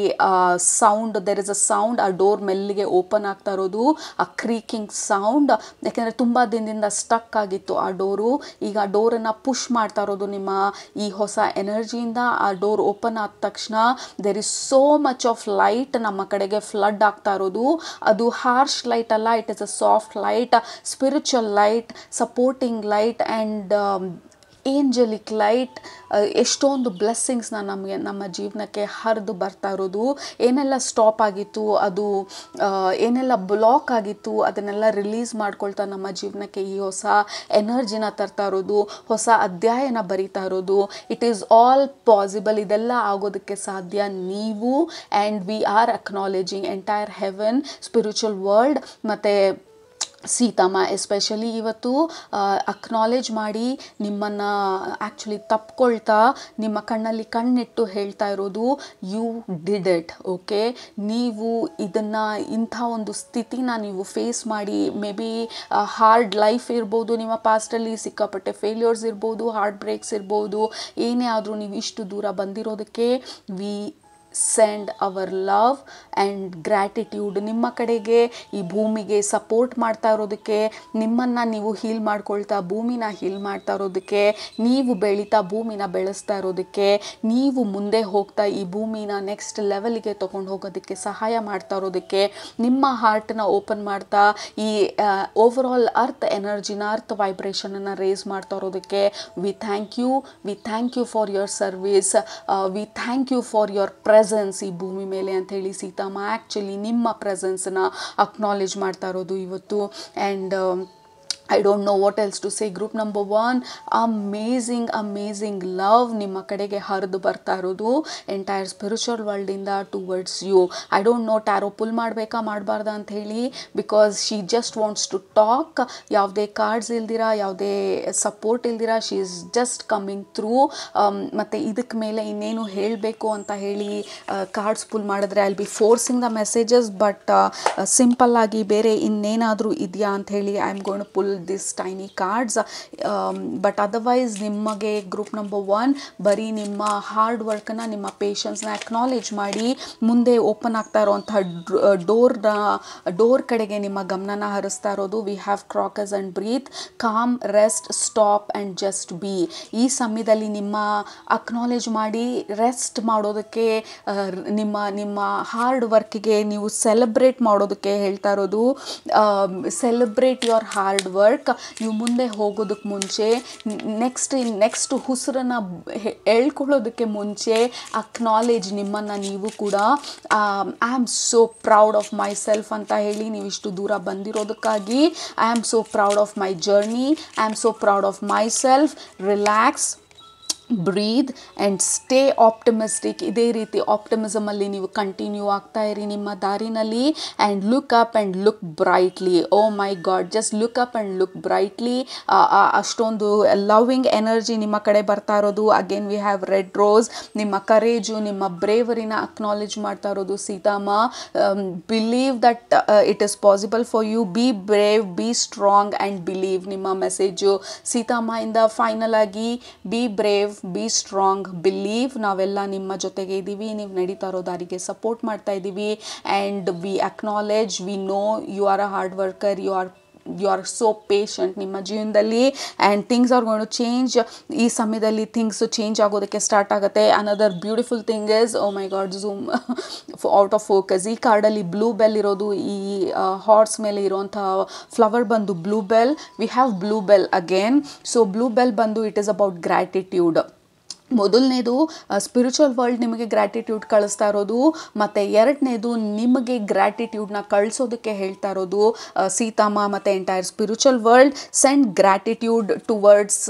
sound, there is a sound, ಆ ಡೋರ್ ಮೆಲ್ಲಿಗೆ ಓಪನ್ ಆಗ್ತಾ ಇರೋದು, ಆ ಕ್ರೀಕಿಂಗ್ ಸೌಂಡ್. ಯಾಕೆಂದರೆ ತುಂಬ ದಿನದಿಂದ ಸ್ಟಕ್ ಆಗಿತ್ತು ಆ ಡೋರು. ಈಗ ಆ ಡೋರನ್ನು ಪುಷ್ ಮಾಡ್ತಾ ಇರೋದು ನಿಮ್ಮ ಈ ಹೊಸ ಎನರ್ಜಿಯಿಂದ. ಆ ಡೋರ್ ಓಪನ್ ಆದ ತಕ್ಷಣ there is so much of light ನಮ್ಮ ಕಡೆಗೆ ಫ್ಲಡ್ ಆಗ್ತಾ ಇರೋದು. ಅದು ಹಾರ್ಶ್ ಲೈಟ್ ಅಲ್ಲ, it is a soft light, spiritual light, supporting light and Angelique light. ಎಷ್ಟೊಂದು ಬ್ಲೆಸ್ಸಿಂಗ್ಸ್ನ ನಮಗೆ ನಮ್ಮ ಜೀವನಕ್ಕೆ ಹರಿದು ಬರ್ತಾ ಇರೋದು. ಏನೆಲ್ಲ ಸ್ಟಾಪ್ ಆಗಿತ್ತು, ಅದು ಏನೆಲ್ಲ ಬ್ಲಾಕ್ ಆಗಿತ್ತು ಅದನ್ನೆಲ್ಲ ರಿಲೀಸ್ ಮಾಡ್ಕೊಳ್ತಾ ನಮ್ಮ ಜೀವನಕ್ಕೆ ಈ ಹೊಸ ಎನರ್ಜಿನ ತರ್ತಾ ಇರೋದು, ಹೊಸ ಅಧ್ಯಾಯನ ಬರಿತಾ ಇರೋದು. It is all possible. ಇದೆಲ್ಲ ಆಗೋದಕ್ಕೆ ಸಾಧ್ಯ ನೀವು. And we are ಅಕ್ನಾಲೇಜಿಂಗ್ entire Heaven, spiritual world. ಮತ್ತು ಸೀತಮ್ಮ ಎಸ್ಪೆಷಲಿ ಇವತ್ತು ಅಕ್ನಾಲೇಜ್ ಮಾಡಿ ನಿಮ್ಮನ್ನು ಆ್ಯಕ್ಚುಲಿ ತಪ್ಕೊಳ್ತಾ ನಿಮ್ಮ ಕಣ್ಣಲ್ಲಿ ಕಣ್ಣಿಟ್ಟು ಹೇಳ್ತಾ ಇರೋದು ಯು ಡಿಡ್ ಇಟ್. ಓಕೆ, ನೀವು ಇದನ್ನು ಇಂಥ ಒಂದು ಸ್ಥಿತಿನ ನೀವು ಫೇಸ್ ಮಾಡಿ, ಮೇ ಬಿ ಹಾರ್ಡ್ ಲೈಫ್ ಇರ್ಬೋದು, ನಿಮ್ಮ ಪಾಸ್ಟಲ್ಲಿ ಸಿಕ್ಕಾಪಟ್ಟೆ ಫೇಲ್ಯೂರ್ಸ್ ಇರ್ಬೋದು, ಹಾರ್ಟ್ ಬ್ರೇಕ್ಸ್ ಇರ್ಬೋದು, ಏನೇ ಆದರೂ ನೀವು ಇಷ್ಟು ದೂರ ಬಂದಿರೋದಕ್ಕೆ we send our love and gratitude. ನಿಮ್ಮ ಕಡೆಗೆ ಈ ಭೂಮಿಗೆ ಸಪೋರ್ಟ್ ಮಾಡ್ತಾ ಇರೋದಕ್ಕೆ, ನಿಮ್ಮನ್ನು ನೀವು ಹೀಲ್ ಮಾಡ್ಕೊಳ್ತಾ ಭೂಮಿನ ಹೀಲ್ ಮಾಡ್ತಾ ಇರೋದಕ್ಕೆ, ನೀವು ಬೆಳೀತಾ ಭೂಮಿನ ಬೆಳೆಸ್ತಾ ಇರೋದಕ್ಕೆ, ನೀವು ಮುಂದೆ ಹೋಗ್ತಾ ಈ ಭೂಮಿನ ನೆಕ್ಸ್ಟ್ ಲೆವೆಲ್ಗೆ ತೊಗೊಂಡು ಹೋಗೋದಕ್ಕೆ ಸಹಾಯ ಮಾಡ್ತಾ ಇರೋದಕ್ಕೆ, ನಿಮ್ಮ ಹಾರ್ಟನ್ನ ಓಪನ್ ಮಾಡ್ತಾ ಈ ಓವರಾಲ್ ಅರ್ತ್ ಎನರ್ಜಿನ, ಅರ್ತ್ ವೈಬ್ರೇಷನನ್ನು ರೇಸ್ ಮಾಡ್ತಾ ಇರೋದಕ್ಕೆ we thank you for your service, we thank you for your presence ಈ ಭೂಮಿ ಮೇಲೆ ಅಂತ ಹೇಳಿ ಸೀತಮ್ಮ ಆ್ಯಕ್ಚುಲಿ ನಿಮ್ಮ ಪ್ರೆಸೆನ್ಸನ್ನ ಅಕ್ನಾಲೇಜ್ ಮಾಡ್ತಾ ಇರೋದು ಇವತ್ತು. And I don't know what else to say. Group number 1, amazing love ನಿಮ್ಮ ಕಡೆಗೆ ಹರಿದು ಬರ್ತಾ ಇರೋದು ಎಂಟೈರ್ ಸ್ಪಿರಿಚುವಲ್ ವರ್ಲ್ಡಿಂದ towards you. I don't know tarot pull ಮಾಡಬೇಕಾ ಮಾಡಬಾರ್ದಾ ಅಂತ ಹೇಳಿ, because she just wants to talk. ಯಾವುದೇ ಕಾರ್ಡ್ಸ್ ಇಲ್ದಿರ, ಯಾವುದೇ ಸಪೋರ್ಟ್ ಇಲ್ದಿರ, she is just coming through. ಮತ್ತು ಇದಕ್ಕೆ ಮೇಲೆ ಇನ್ನೇನು ಹೇಳಬೇಕು ಅಂತ ಹೇಳಿ ಕಾರ್ಡ್ಸ್ ಪುಲ್ ಮಾಡಿದ್ರೆ I will be forcing the messages. But ಸಿಂಪಲ್ಲಾಗಿ ಬೇರೆ ಇನ್ನೇನಾದರೂ ಇದೆಯಾ ಅಂತ ಹೇಳಿ I am gonna pull this tiny cards. But otherwise ನಿಮಗೆ ಗ್ರೂಪ್ ನಂಬರ್ 1 ಬರೀ ನಿಮ್ಮ ಹಾರ್ಡ್ ವರ್ಕನ್ನು, ನಿಮ್ಮ ಪೇಷನ್ಸ್ನ ಅಕ್ನಾಲೇಜ್ ಮಾಡಿ ಮುಂದೆ ಓಪನ್ ಆಗ್ತಾ ಇರೋವಂತಹ ಡೋರ್ ಕಡೆಗೆ ನಿಮ್ಮ ಗಮನನ ಹರಿಸ್ತಾ ಇರೋದು. We have crocus and breath, calm, rest, stop and just be. ಈ ಸಮಯದಲ್ಲಿ ನಿಮ್ಮ ಅಕ್ನಾಲೇಜ್ ಮಾಡಿ ರೆಸ್ಟ್ ಮಾಡೋದಕ್ಕೆ, ನಿಮ್ಮ ಹಾರ್ಡ್ ವರ್ಕಿಗೆ ನೀವು ಸೆಲೆಬ್ರೇಟ್ ಮಾಡೋದಕ್ಕೆ ಹೇಳ್ತಾ ಇರೋದು. Celebrate your hard work. ನೀವು ಮುಂದೆ ಹೋಗೋದಕ್ಕೆ ಮುಂಚೆ, ನೆಕ್ಸ್ಟ್ ಉಸಿರನ್ನು ಹೇಳ್ಕೊಳ್ಳೋದಕ್ಕೆ ಮುಂಚೆ ಅಕ್ನಾಲೇಜ್ ನಿಮ್ಮನ್ನು ನೀವು ಕೂಡ. I am so proud of myself ಅಂತ ಹೇಳಿ ನೀವು ಇಷ್ಟು ದೂರ ಬಂದಿರೋದಕ್ಕಾಗಿ. I am so proud of my journey. I am so proud of myself. Relax, breathe and stay optimistic. ಇದೇ ರೀತಿ ಆಪ್ಟಿಮಿಸಮಲ್ಲಿ ನೀವು ಕಂಟಿನ್ಯೂ ಆಗ್ತಾ ಇರಿ ನಿಮ್ಮ ದಾರಿನಲ್ಲಿ. And look up and look brightly. Oh my God, just look up and look brightly. ಅಷ್ಟೊಂದು loving energy ನಿಮ್ಮ ಕಡೆ ಬರ್ತಾ ಇರೋದು. Again we have read rose. ನಿಮ್ಮ ಕರೇಜು, ನಿಮ್ಮ ಬ್ರೇವರಿನ ಅಕ್ನಾಲೇಜ್ ಮಾಡ್ತಾ ಇರೋದು Seetamma. Believe that it is possible for you. Be brave, be strong and believe. ನಿಮ್ಮ ಮೆಸೇಜು ಸೀತಾಮ್ಮ ಇಂದ ಫೈನಲ್ ಆಗಿ be brave, be strong, believe. ನಾವೆಲ್ಲ ನಿಮ್ಮ ಜೊತೆಗೆ ಇದ್ದೀವಿ. ನೀವು ನಡೀತಾ ಇರೋ ದಾರಿಗೆ ಸಪೋರ್ಟ್ ಮಾಡ್ತಾ ಇದ್ದೀವಿ. And we acknowledge, we know you are a hard worker, you are so patient ನಿಮ್ಮ ಜೀವನದಲ್ಲಿ. And things are going to change. ಈ ಸಮಯದಲ್ಲಿ ಥಿಂಗ್ಸ್ ಚೇಂಜ್ ಆಗೋದಕ್ಕೆ ಸ್ಟಾರ್ಟ್ ಆಗುತ್ತೆ. Another beautiful thing is, oh my god, zoom out of focus. ಈ ಕಾರ್ಡಲ್ಲಿ blue bell ಇರೋದು. ಈ ಹಾರ್ಸ್ ಮೇಲೆ ಇರೋಂಥ ಫ್ಲವರ್ ಬಂದು blue bell. We have blue bell again. So blue bell ಬಂದು ಇಟ್ ಈಸ್ ಅಬೌಟ್ ಗ್ರ್ಯಾಟಿಟ್ಯೂಡ್. ಮೊದಲನೇದು ಸ್ಪಿರಿಚುವಲ್ ವರ್ಲ್ಡ್ ನಿಮಗೆ ಗ್ರ್ಯಾಟಿಟ್ಯೂಡ್ ಕಳಿಸ್ತಾ ಇರೋದು. ಮತ್ತು ಎರಡನೇದು ನಿಮಗೆ ಗ್ರ್ಯಾಟಿಟ್ಯೂಡ್ನ ಕಳಿಸೋದಕ್ಕೆ ಹೇಳ್ತಾ ಇರೋದು ಸೀತಾಮ್ಮ ಮತ್ತು entire spiritual world. Send gratitude towards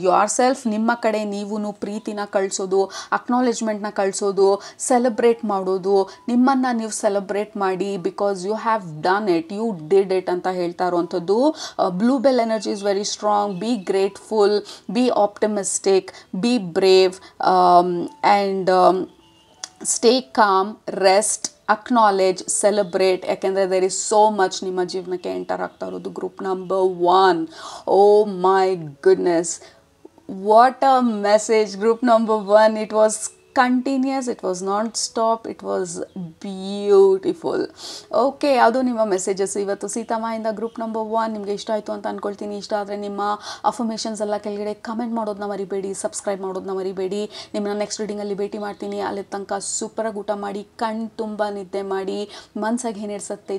your self. ನಿಮ್ಮ ಕಡೆ ನೀವು ಪ್ರೀತಿನ ಕಳಿಸೋದು, ಅಕ್ನಾಲೇಜ್ಮೆಂಟ್ನ ಕಳಿಸೋದು, ಸೆಲೆಬ್ರೇಟ್ ಮಾಡೋದು. ನಿಮ್ಮನ್ನು ನೀವು ಸೆಲೆಬ್ರೇಟ್ ಮಾಡಿ, because you have done it, you did it ಅಂತ ಹೇಳ್ತಾ ಇರೋವಂಥದ್ದು. Blue bell energy is very strong. Be grateful, be optimistic, be brave. And stay calm, rest, acknowledge, celebrate. ಯಾಕೆಂದರೆ there is so much ನಿಮ್ಮ ಜೀವನಕ್ಕೆ enter ಆಗ್ತಾ ಇರೋದು. Group number 1. Oh my goodness, what a message. Group number 1, it was continues, it was not stop, it was beautiful. Okay, ಅದು ನಿಮ್ಮ messages ಇವತ್ತು ಸೀತಾಮಾಯಿಂದ group number 1. ನಿಮಗೆ ಇಷ್ಟ ಆಯಿತು ಅಂತ ಅಂದ್ಕೊಳ್ತೀನಿ. ಇಷ್ಟ ಆದರೆ ನಿಮ್ಮ ಅಫರ್ಮೇಷನ್ಸ್ ಎಲ್ಲ ಕೆಳಗಡೆ ಕಮೆಂಟ್ ಮಾಡೋದನ್ನ ಮರಿಬೇಡಿ, ಸಬ್ಸ್ಕ್ರೈಬ್ ಮಾಡೋದನ್ನ ಮರಿಬೇಡಿ. ನಿಮ್ಮನ್ನ ನೆಕ್ಸ್ಟ್ ರೀಡಿಂಗಲ್ಲಿ ಭೇಟಿ ಮಾಡ್ತೀನಿ. ಅಲ್ಲಿ ತನಕ ಸೂಪರಾಗಿ ಊಟ ಮಾಡಿ, ಕಣ್ಣು ತುಂಬ ನಿದ್ದೆ ಮಾಡಿ, ಮನಸ್ಸಾಗಿ ಏನಿಡ್ಸತ್ತೆ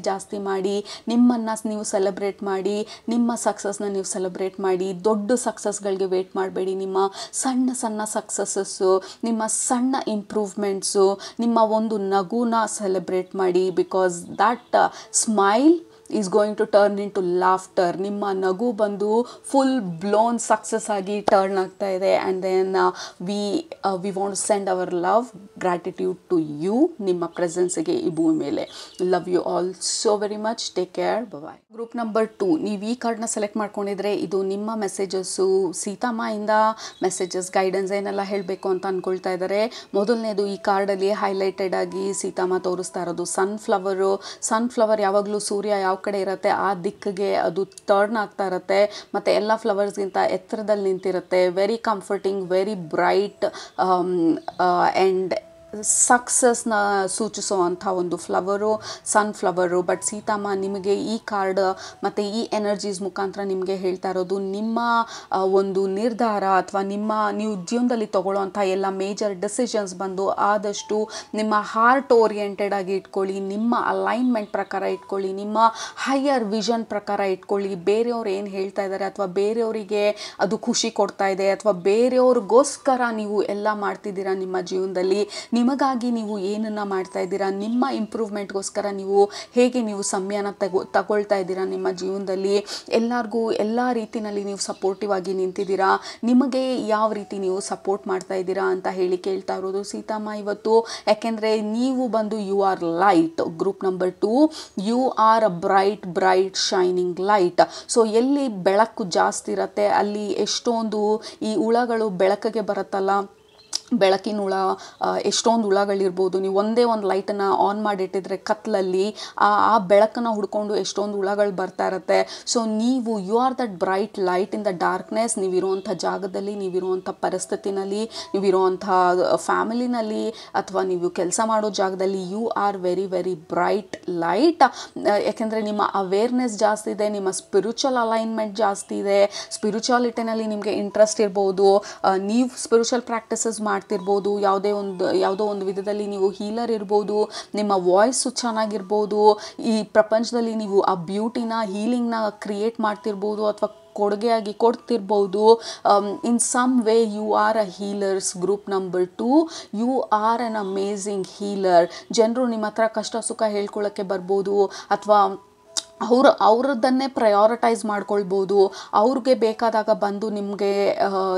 ಜಾಸ್ತಿ ಮಾಡಿ, ನಿಮ್ಮನ್ನು ನೀವು ಸೆಲೆಬ್ರೇಟ್ ಮಾಡಿ, ನಿಮ್ಮ ಸಕ್ಸಸ್ನ ನೀವು ಸೆಲೆಬ್ರೇಟ್ ಮಾಡಿ. ದೊಡ್ಡ ಸಕ್ಸಸ್ಗಳಿಗೆ ವೇಟ್ ಮಾಡಬೇಡಿ. ನಿಮ್ಮ ಸಣ್ಣ ಸಕ್ಸಸ್ಸಸ್ಸು, ನಿಮ್ಮ ಸಣ್ಣ ಇಂಪ್ರೂವ್ಮೆಂಟ್ಸು, ನಿಮ್ಮ ಒಂದು ನಗುನ ಸೆಲೆಬ್ರೇಟ್ ಮಾಡಿ. Because that smile is going to turn into laughter. ನಿಮ್ಮ ನಗು ಬಂದು ಫುಲ್ ಬ್ಲೋನ್ ಸಕ್ಸಸ್ ಆಗಿ ಟರ್ನ್ ಆಗ್ತಾ ಇದೆ. And then we want send our love, gratitude to you, ನಿಮ್ಮ ಪ್ರೆಸೆನ್ಸಿಗೆ ಈ ಭೂಮಿ ಮೇಲೆ. Love you all so very much. Take care, bye. Group number 2, ನೀವು ಈ ಕಾರ್ಡ್ನ ಸೆಲೆಕ್ಟ್ ಮಾಡ್ಕೊಂಡಿದ್ರೆ ಇದು ನಿಮ್ಮ ಮೆಸೇಜಸ್ಸು. ಸೀತಾಮಾಯಿಂದ ಮೆಸೇಜಸ್, ಗೈಡೆನ್ಸ್ ಏನೆಲ್ಲ ಹೇಳಬೇಕು ಅಂತ ಅಂದ್ಕೊಳ್ತಾ ಇದ್ದಾರೆ. ಮೊದಲನೇದು, ಈ ಕಾರ್ಡಲ್ಲಿ ಹೈಲೈಟೆಡ್ ಆಗಿ ಸೀತಾಮ ತೋರಿಸ್ತಾ ಇರೋದು ಸನ್ಫ್ಲವರ್. ಯಾವಾಗಲೂ ಸೂರ್ಯ ಯಾವ ಕಡೆ ಇರುತ್ತೆ ಆ ದಿಕ್ಕಿಗೆ ಅದು ಟರ್ನ್ ಆಗ್ತಾ ಇರುತ್ತೆ. ಮತ್ತು ಎಲ್ಲ ಫ್ಲವರ್ಸ್ಗಿಂತ ಎತ್ತರದಲ್ಲಿ ನಿಂತಿರುತ್ತೆ. Very comforting, very bright and ಸಕ್ಸಸ್ನ ಸೂಚಿಸುವಂಥ ಒಂದು ಫ್ಲವರು, ಸನ್ಫ್ಲವರು. ಬಟ್ ಸೀತಾಮ್ಮ ನಿಮಗೆ ಈ ಕಾರ್ಡ್ ಮತ್ತು ಈ ಎನರ್ಜೀಸ್ ಮುಖಾಂತರ ನಿಮಗೆ ಹೇಳ್ತಾ ಇರೋದು, ನಿಮ್ಮ ಒಂದು ನಿರ್ಧಾರ ಅಥವಾ ನೀವು ಜೀವನದಲ್ಲಿ ತಗೊಳ್ಳೋವಂಥ ಎಲ್ಲ ಮೇಜರ್ ಡಿಸಿಷನ್ಸ್ ಬಂದು ಆದಷ್ಟು ನಿಮ್ಮ ಹಾರ್ಟ್ ಓರಿಯೆಂಟೆಡ್ ಆಗಿ ಇಟ್ಕೊಳ್ಳಿ, ನಿಮ್ಮ ಅಲೈನ್ಮೆಂಟ್ ಪ್ರಕಾರ ಇಟ್ಕೊಳ್ಳಿ, ನಿಮ್ಮ ಹೈಯರ್ ವಿಷನ್ ಪ್ರಕಾರ ಇಟ್ಕೊಳ್ಳಿ. ಬೇರೆಯವ್ರು ಏನು ಹೇಳ್ತಾ ಇದ್ದಾರೆ ಅಥವಾ ಬೇರೆಯವರಿಗೆ ಅದು ಖುಷಿ ಕೊಡ್ತಾ ಇದೆ ಅಥವಾ ಬೇರೆಯವ್ರಿಗೋಸ್ಕರ ನೀವು ಎಲ್ಲ ಮಾಡ್ತಿದ್ದೀರಾ ನಿಮ್ಮ ಜೀವನದಲ್ಲಿ, ನಿಮಗಾಗಿ ನೀವು ಏನನ್ನು ಮಾಡ್ತಾ ಇದ್ದೀರಾ, ನಿಮ್ಮ ಇಂಪ್ರೂವ್ಮೆಂಟ್ಗೋಸ್ಕರ ನೀವು ಹೇಗೆ ನೀವು ಸಮಯನ ತಗೊಳ್ತಾ ಇದ್ದೀರಾ ನಿಮ್ಮ ಜೀವನದಲ್ಲಿ, ಎಲ್ಲರಿಗೂ ಎಲ್ಲ ರೀತಿಯಲ್ಲಿ ನೀವು ಸಪೋರ್ಟಿವ್ ಆಗಿ ನಿಂತಿದ್ದೀರಾ, ನಿಮಗೆ ಯಾವ ರೀತಿ ನೀವು ಸಪೋರ್ಟ್ ಮಾಡ್ತಾ ಇದ್ದೀರಾ ಅಂತ ಹೇಳಿ ಕೇಳ್ತಾ ಇರೋದು ಸೀತಮ್ಮ ಇವತ್ತು. ಯಾಕೆಂದರೆ ನೀವು ಬಂದು you are light, group number 2, you are a bright shining light. So ಎಲ್ಲಿ ಬೆಳಕು ಜಾಸ್ತಿ ಇರುತ್ತೆ ಅಲ್ಲಿ ಎಷ್ಟೊಂದು ಈ ಹುಳಗಳು ಬೆಳಕಿಗೆ ಬರುತ್ತಲ್ಲ, ಬೆಳಕಿನ ಹುಳ, ಎಷ್ಟೊಂದು ಹುಳಗಳಿರ್ಬೋದು. ನೀವು ಒಂದೇ ಒಂದು ಲೈಟನ್ನು ಆನ್ ಮಾಡಿಟ್ಟಿದ್ರೆ ಕತ್ಲಲ್ಲಿ ಆ ಬೆಳಕನ್ನು ಹುಡ್ಕೊಂಡು ಎಷ್ಟೊಂದು ಹುಳಗಳು ಬರ್ತಾ ಇರುತ್ತೆ. ಸೊ ನೀವು you are that bright light in the darkness. ನೀವಿರುವಂಥ ಜಾಗದಲ್ಲಿ, ನೀವಿರುವಂಥ ಪರಿಸ್ಥಿತಿನಲ್ಲಿ, ನೀವಿರುವಂಥ ಫ್ಯಾಮಿಲಿನಲ್ಲಿ ಅಥವಾ ನೀವು ಕೆಲಸ ಮಾಡೋ ಜಾಗದಲ್ಲಿ you are very bright light. ಯಾಕೆಂದರೆ ನಿಮ್ಮ ಅವೇರ್ನೆಸ್ ಜಾಸ್ತಿ ಇದೆ, ನಿಮ್ಮ ಸ್ಪಿರಿಚುವಲ್ ಅಲೈನ್ಮೆಂಟ್ ಜಾಸ್ತಿ ಇದೆ, ಸ್ಪಿರಿಚುವಾಲಿಟಿನಲ್ಲಿ ನಿಮಗೆ ಇಂಟ್ರೆಸ್ಟ್ ಇರ್ಬೋದು, ನೀವು ಸ್ಪಿರಿಚುವಲ್ ಪ್ರಾಕ್ಟೀಸಸ್ ಮಾಡ್ತಿರ್ಬೋದು, ಯಾವುದೋ ಒಂದು ವಿಧದಲ್ಲಿ ನೀವು ಹೀಲರ್ ಇರ್ಬೋದು, ನಿಮ್ಮ ವಾಯ್ಸು ಚೆನ್ನಾಗಿರ್ಬೋದು, ಈ ಪ್ರಪಂಚದಲ್ಲಿ ನೀವು ಆ ಬ್ಯೂಟಿನ ಹೀಲಿಂಗ್ನ ಕ್ರಿಯೇಟ್ ಮಾಡ್ತಿರ್ಬೋದು ಅಥವಾ ಕೊಡುಗೆಯಾಗಿ ಕೊಡ್ತಿರ್ಬೋದು. In some way you are a healers. Group number 2, you are an amazing healer. ಜನರು ನಿಮ್ಮ ಹತ್ರ ಕಷ್ಟ ಸುಖ ಹೇಳ್ಕೊಳ್ಳೋಕ್ಕೆ ಬರ್ಬೋದು ಅಥವಾ ಅವ್ರದ್ದನ್ನೇ ಪ್ರಯಾರಿಟೈಸ್ ಮಾಡ್ಕೊಳ್ಬೋದು. ಅವ್ರಿಗೆ ಬೇಕಾದಾಗ ಬಂದು ನಿಮಗೆ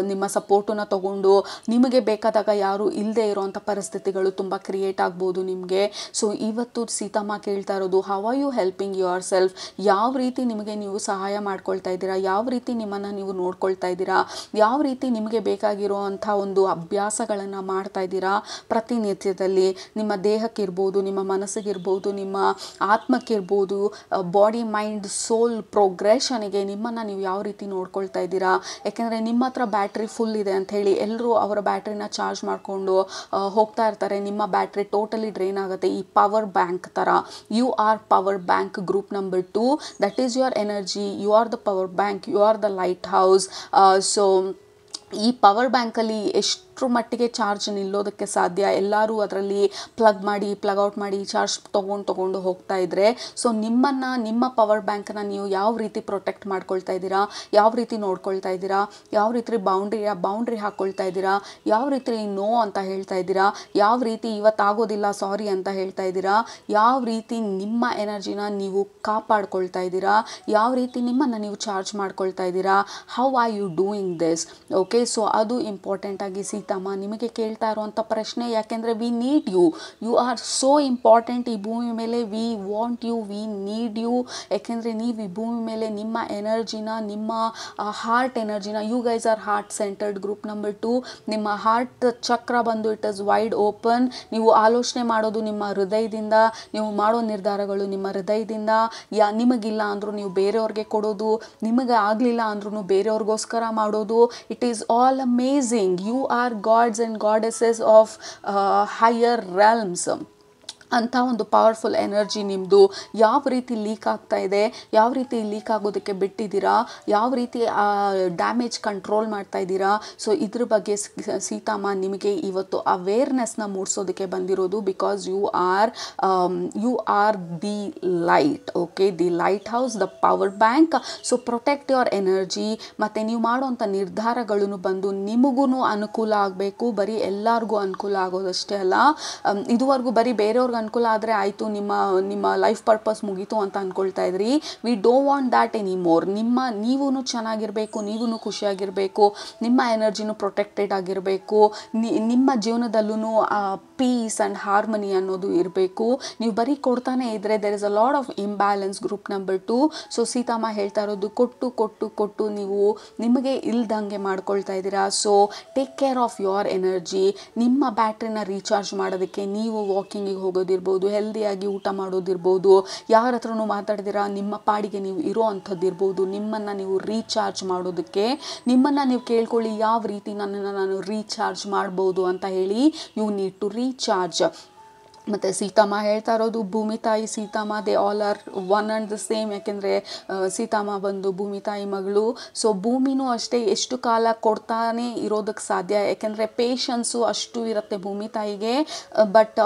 ನಿಮ್ಮ ಸಪೋರ್ಟನ್ನು ತಗೊಂಡು, ನಿಮಗೆ ಬೇಕಾದಾಗ ಯಾರು ಇಲ್ಲದೆ ಇರೋವಂಥ ಪರಿಸ್ಥಿತಿಗಳು ತುಂಬ ಕ್ರಿಯೇಟ್ ಆಗ್ಬೋದು ನಿಮಗೆ. ಸೊ ಇವತ್ತು ಸೀತಮ್ಮ ಕೇಳ್ತಾ ಇರೋದು, how are you helping yourself? ಯಾವ ರೀತಿ ನಿಮಗೆ ನೀವು ಸಹಾಯ ಮಾಡ್ಕೊಳ್ತಾ ಇದ್ದೀರಾ, ಯಾವ ರೀತಿ ನಿಮ್ಮನ್ನು ನೀವು ನೋಡ್ಕೊಳ್ತಾ ಇದ್ದೀರಾ, ಯಾವ ರೀತಿ ನಿಮಗೆ ಬೇಕಾಗಿರುವಂಥ ಒಂದು ಅಭ್ಯಾಸಗಳನ್ನು ಮಾಡ್ತಾ ಇದ್ದೀರಾ ಪ್ರತಿನಿತ್ಯದಲ್ಲಿ. ನಿಮ್ಮ ದೇಹಕ್ಕಿರ್ಬೋದು, ನಿಮ್ಮ ಮನಸ್ಸಿಗಿರ್ಬೋದು, ನಿಮ್ಮ ಆತ್ಮಕ್ಕಿರ್ಬೋದು, ಬಾಡಿ ಮೈಂಡ್ ಸೋಲ್ ಪ್ರೋಗ್ರೆಷನ್ಗೆ ನಿಮ್ಮನ್ನು ನೀವು ಯಾವ ರೀತಿ ನೋಡ್ಕೊಳ್ತಾ ಇದ್ದೀರಾ. ಯಾಕೆಂದರೆ ನಿಮ್ಮ ಹತ್ರ ಬ್ಯಾಟ್ರಿ ಫುಲ್ ಇದೆ ಅಂಥೇಳಿ ಎಲ್ಲರೂ ಅವರ ಬ್ಯಾಟ್ರಿನ ಚಾರ್ಜ್ ಮಾಡಿಕೊಂಡು ಹೋಗ್ತಾ ಇರ್ತಾರೆ. ನಿಮ್ಮ ಬ್ಯಾಟ್ರಿ ಟೋಟಲಿ ಡ್ರೈನ್ ಆಗುತ್ತೆ. ಈ ಪವರ್ ಬ್ಯಾಂಕ್ ಥರ you are power bank. Group number 2, that is your energy, you are the power bank, you are the lighthouse. So ಈ ಪವರ್ ಬ್ಯಾಂಕಲ್ಲಿ ಎಷ್ಟು ಮಟ್ಟಿಗೆ ಚಾರ್ಜ್ ನಿಲ್ಲೋದಕ್ಕೆ ಸಾಧ್ಯ, ಎಲ್ಲರೂ ಅದರಲ್ಲಿ ಪ್ಲಗ್ ಮಾಡಿ ಪ್ಲಗ್ ಔಟ್ ಮಾಡಿ ಚಾರ್ಜ್ ತೊಗೊಂಡು ಹೋಗ್ತಾ ಇದ್ರೆ, ಸೊ ನಿಮ್ಮ ಪವರ್ ಬ್ಯಾಂಕನ್ನು ನೀವು ಯಾವ ರೀತಿ ಪ್ರೊಟೆಕ್ಟ್ ಮಾಡ್ಕೊಳ್ತಾ ಇದ್ದೀರಾ, ಯಾವ ರೀತಿ ನೋಡ್ಕೊಳ್ತಾ ಇದ್ದೀರಾ, ಯಾವ ರೀತಿ ಬೌಂಡ್ರಿ ಹಾಕ್ಕೊಳ್ತಾ ಇದ್ದೀರಾ, ಯಾವ ರೀತಿ ನೋ ಅಂತ ಹೇಳ್ತಾ ಇದ್ದೀರಾ, ಯಾವ ರೀತಿ ಇವತ್ತಾಗೋದಿಲ್ಲ ಸಾರಿ ಅಂತ ಹೇಳ್ತಾ ಇದ್ದೀರಾ, ಯಾವ ರೀತಿ ನಿಮ್ಮ ಎನರ್ಜಿನ ನೀವು ಕಾಪಾಡ್ಕೊಳ್ತಾ ಇದ್ದೀರಾ, ಯಾವ ರೀತಿ ನಿಮ್ಮನ್ನು ನೀವು ಚಾರ್ಜ್ ಮಾಡ್ಕೊಳ್ತಾ ಇದ್ದೀರಾ, how are you doing this. Okay, so ಅದು ಇಂಪಾರ್ಟೆಂಟ್ ಆಗಿ ಸೀತಮ್ಮ ನಿಮಗೆ ಕೇಳ್ತಾ ಇರುವಂಥ ಪ್ರಶ್ನೆ. ಯಾಕೆಂದರೆ we need you, you are so important ಈ ಭೂಮಿ ಮೇಲೆ. We want you, we need you. ಯಾಕೆಂದರೆ ನೀವು ಈ ಭೂಮಿ ಮೇಲೆ ನಿಮ್ಮ ಎನರ್ಜಿನ, ನಿಮ್ಮ ಹಾರ್ಟ್ ಎನರ್ಜಿನ, you guys are heart centred. Group number 2, ನಿಮ್ಮ ಹಾರ್ಟ್ ಚಕ್ರ ಬಂದು ಇಟ್ ಇಸ್ ವೈಡ್ ಓಪನ್. ನೀವು ಆಲೋಚನೆ ಮಾಡೋದು ನಿಮ್ಮ ಹೃದಯದಿಂದ, ನೀವು ಮಾಡೋ ನಿರ್ಧಾರಗಳು ನಿಮ್ಮ ಹೃದಯದಿಂದ. ನಿಮಗಿಲ್ಲ ಅಂದರೂ ನೀವು ಬೇರೆಯವ್ರಿಗೆ ಕೊಡೋದು, ನಿಮಗೆ ಆಗಲಿಲ್ಲ ಅಂದ್ರೂ ಬೇರೆಯವ್ರಿಗೋಸ್ಕರ ಮಾಡೋದು. It is all amazing. You are gods and goddesses of higher realms. ಅಂಥ ಒಂದು ಪವರ್ಫುಲ್ ಎನರ್ಜಿ ನಿಮ್ಮದು. ಯಾವ ರೀತಿ ಲೀಕ್ ಆಗ್ತಾ ಇದೆ, ಯಾವ ರೀತಿ ಲೀಕ್ ಆಗೋದಕ್ಕೆ ಬಿಟ್ಟಿದ್ದೀರಾ, ಯಾವ ರೀತಿ ಡ್ಯಾಮೇಜ್ ಕಂಟ್ರೋಲ್ ಮಾಡ್ತಾ ಇದ್ದೀರಾ. ಸೊ ಇದ್ರ ಬಗ್ಗೆ ಸೀತಮ್ಮ ನಿಮಗೆ ಇವತ್ತು ಅವೇರ್ನೆಸ್ನ ಮೂಡಿಸೋದಕ್ಕೆ ಬಂದಿರೋದು. Because you are the light. Okay, the lighthouse, the power bank. So protect your energy. ಮತ್ತು ನೀವು ಮಾಡೋವಂಥ ನಿರ್ಧಾರಗಳನ್ನು ಬಂದು ನಿಮಗೂ ಅನುಕೂಲ ಆಗಬೇಕು. ಬರೀ ಎಲ್ಲರಿಗೂ ಅನುಕೂಲ ಆಗೋದಷ್ಟೇ ಅಲ್ಲ, ಇದುವರೆಗೂ ಬರೀ ಬೇರೆಯವ್ರಿಗೆ ಅನುಕೂಲ ಆದರೆ ಆಯಿತು, ನಿಮ್ಮ ಲೈಫ್ ಪರ್ಪಸ್ ಮುಗೀತು ಅಂತ ಅಂದ್ಕೊಳ್ತಾ ಇದ್ರಿ. We don't want that anymore. ನೀವೂ ಚೆನ್ನಾಗಿರಬೇಕು, ನೀವೂ ಖುಷಿಯಾಗಿರಬೇಕು, ನಿಮ್ಮ ಎನರ್ಜಿನೂ ಪ್ರೊಟೆಕ್ಟೆಡ್ ಆಗಿರಬೇಕು, ನಿಮ್ಮ ಜೀವನದಲ್ಲೂ ಪೀಸ್ ಆ್ಯಂಡ್ ಹಾರ್ಮನಿ ಅನ್ನೋದು ಇರಬೇಕು. ನೀವು ಬರೀ ಕೊಡ್ತಾನೆ ಇದ್ದರೆ there is a lot of imbalance. Group number 2. So Seethamma ಹೇಳ್ತಾ ಇರೋದು, ಕೊಟ್ಟು ನೀವು ನಿಮಗೆ ಇಲ್ದಂಗೆ ಮಾಡ್ಕೊಳ್ತಾ ಇದ್ದೀರಾ. So take care of your energy. ನಿಮ್ಮ ಬ್ಯಾಟ್ರಿನ ರೀಚಾರ್ಜ್ ಮಾಡೋದಕ್ಕೆ ನೀವು ವಾಕಿಂಗಿಗೆ ಹೋಗೋದಿರ್ಬೋದು, ಹೆಲ್ದಿಯಾಗಿ ಊಟ ಮಾಡೋದಿರ್ಬೋದು, ಯಾರ ಹತ್ರನೂ ಮಾತಾಡ್ದಿರಾ ನಿಮ್ಮ ಪಾಡಿಗೆ ನೀವು ಇರೋ ಅಂಥದ್ದು ಇರ್ಬೋದು. ನಿಮ್ಮನ್ನು ನೀವು ರೀಚಾರ್ಜ್ ಮಾಡೋದಕ್ಕೆ ನಿಮ್ಮನ್ನು ನೀವು ಕೇಳ್ಕೊಳ್ಳಿ, ಯಾವ ರೀತಿ ನನ್ನನ್ನು ನಾನು ರೀಚಾರ್ಜ್ ಮಾಡ್ಬೋದು ಅಂತ ಹೇಳಿ. You need to recharge. ಮತ್ತು ಸೀತಮ್ಮ ಹೇಳ್ತಾ ಇರೋದು, ಭೂಮಿ ತಾಯಿ Seethamma they all are one and the same. ಯಾಕೆಂದರೆ ಸೀತಮ್ಮ ಬಂದು ಭೂಮಿ ತಾಯಿ ಮಗಳು. ಸೊ ಭೂಮಿನೂ ಅಷ್ಟೇ ಎಷ್ಟು ಕಾಲ ಕೊಡ್ತಾನೆ ಇರೋದಕ್ಕೆ ಸಾಧ್ಯ. ಯಾಕೆಂದರೆ ಪೇಷನ್ಸು ಅಷ್ಟು ಇರುತ್ತೆ ಭೂಮಿ ತಾಯಿಗೆ. ಬಟ್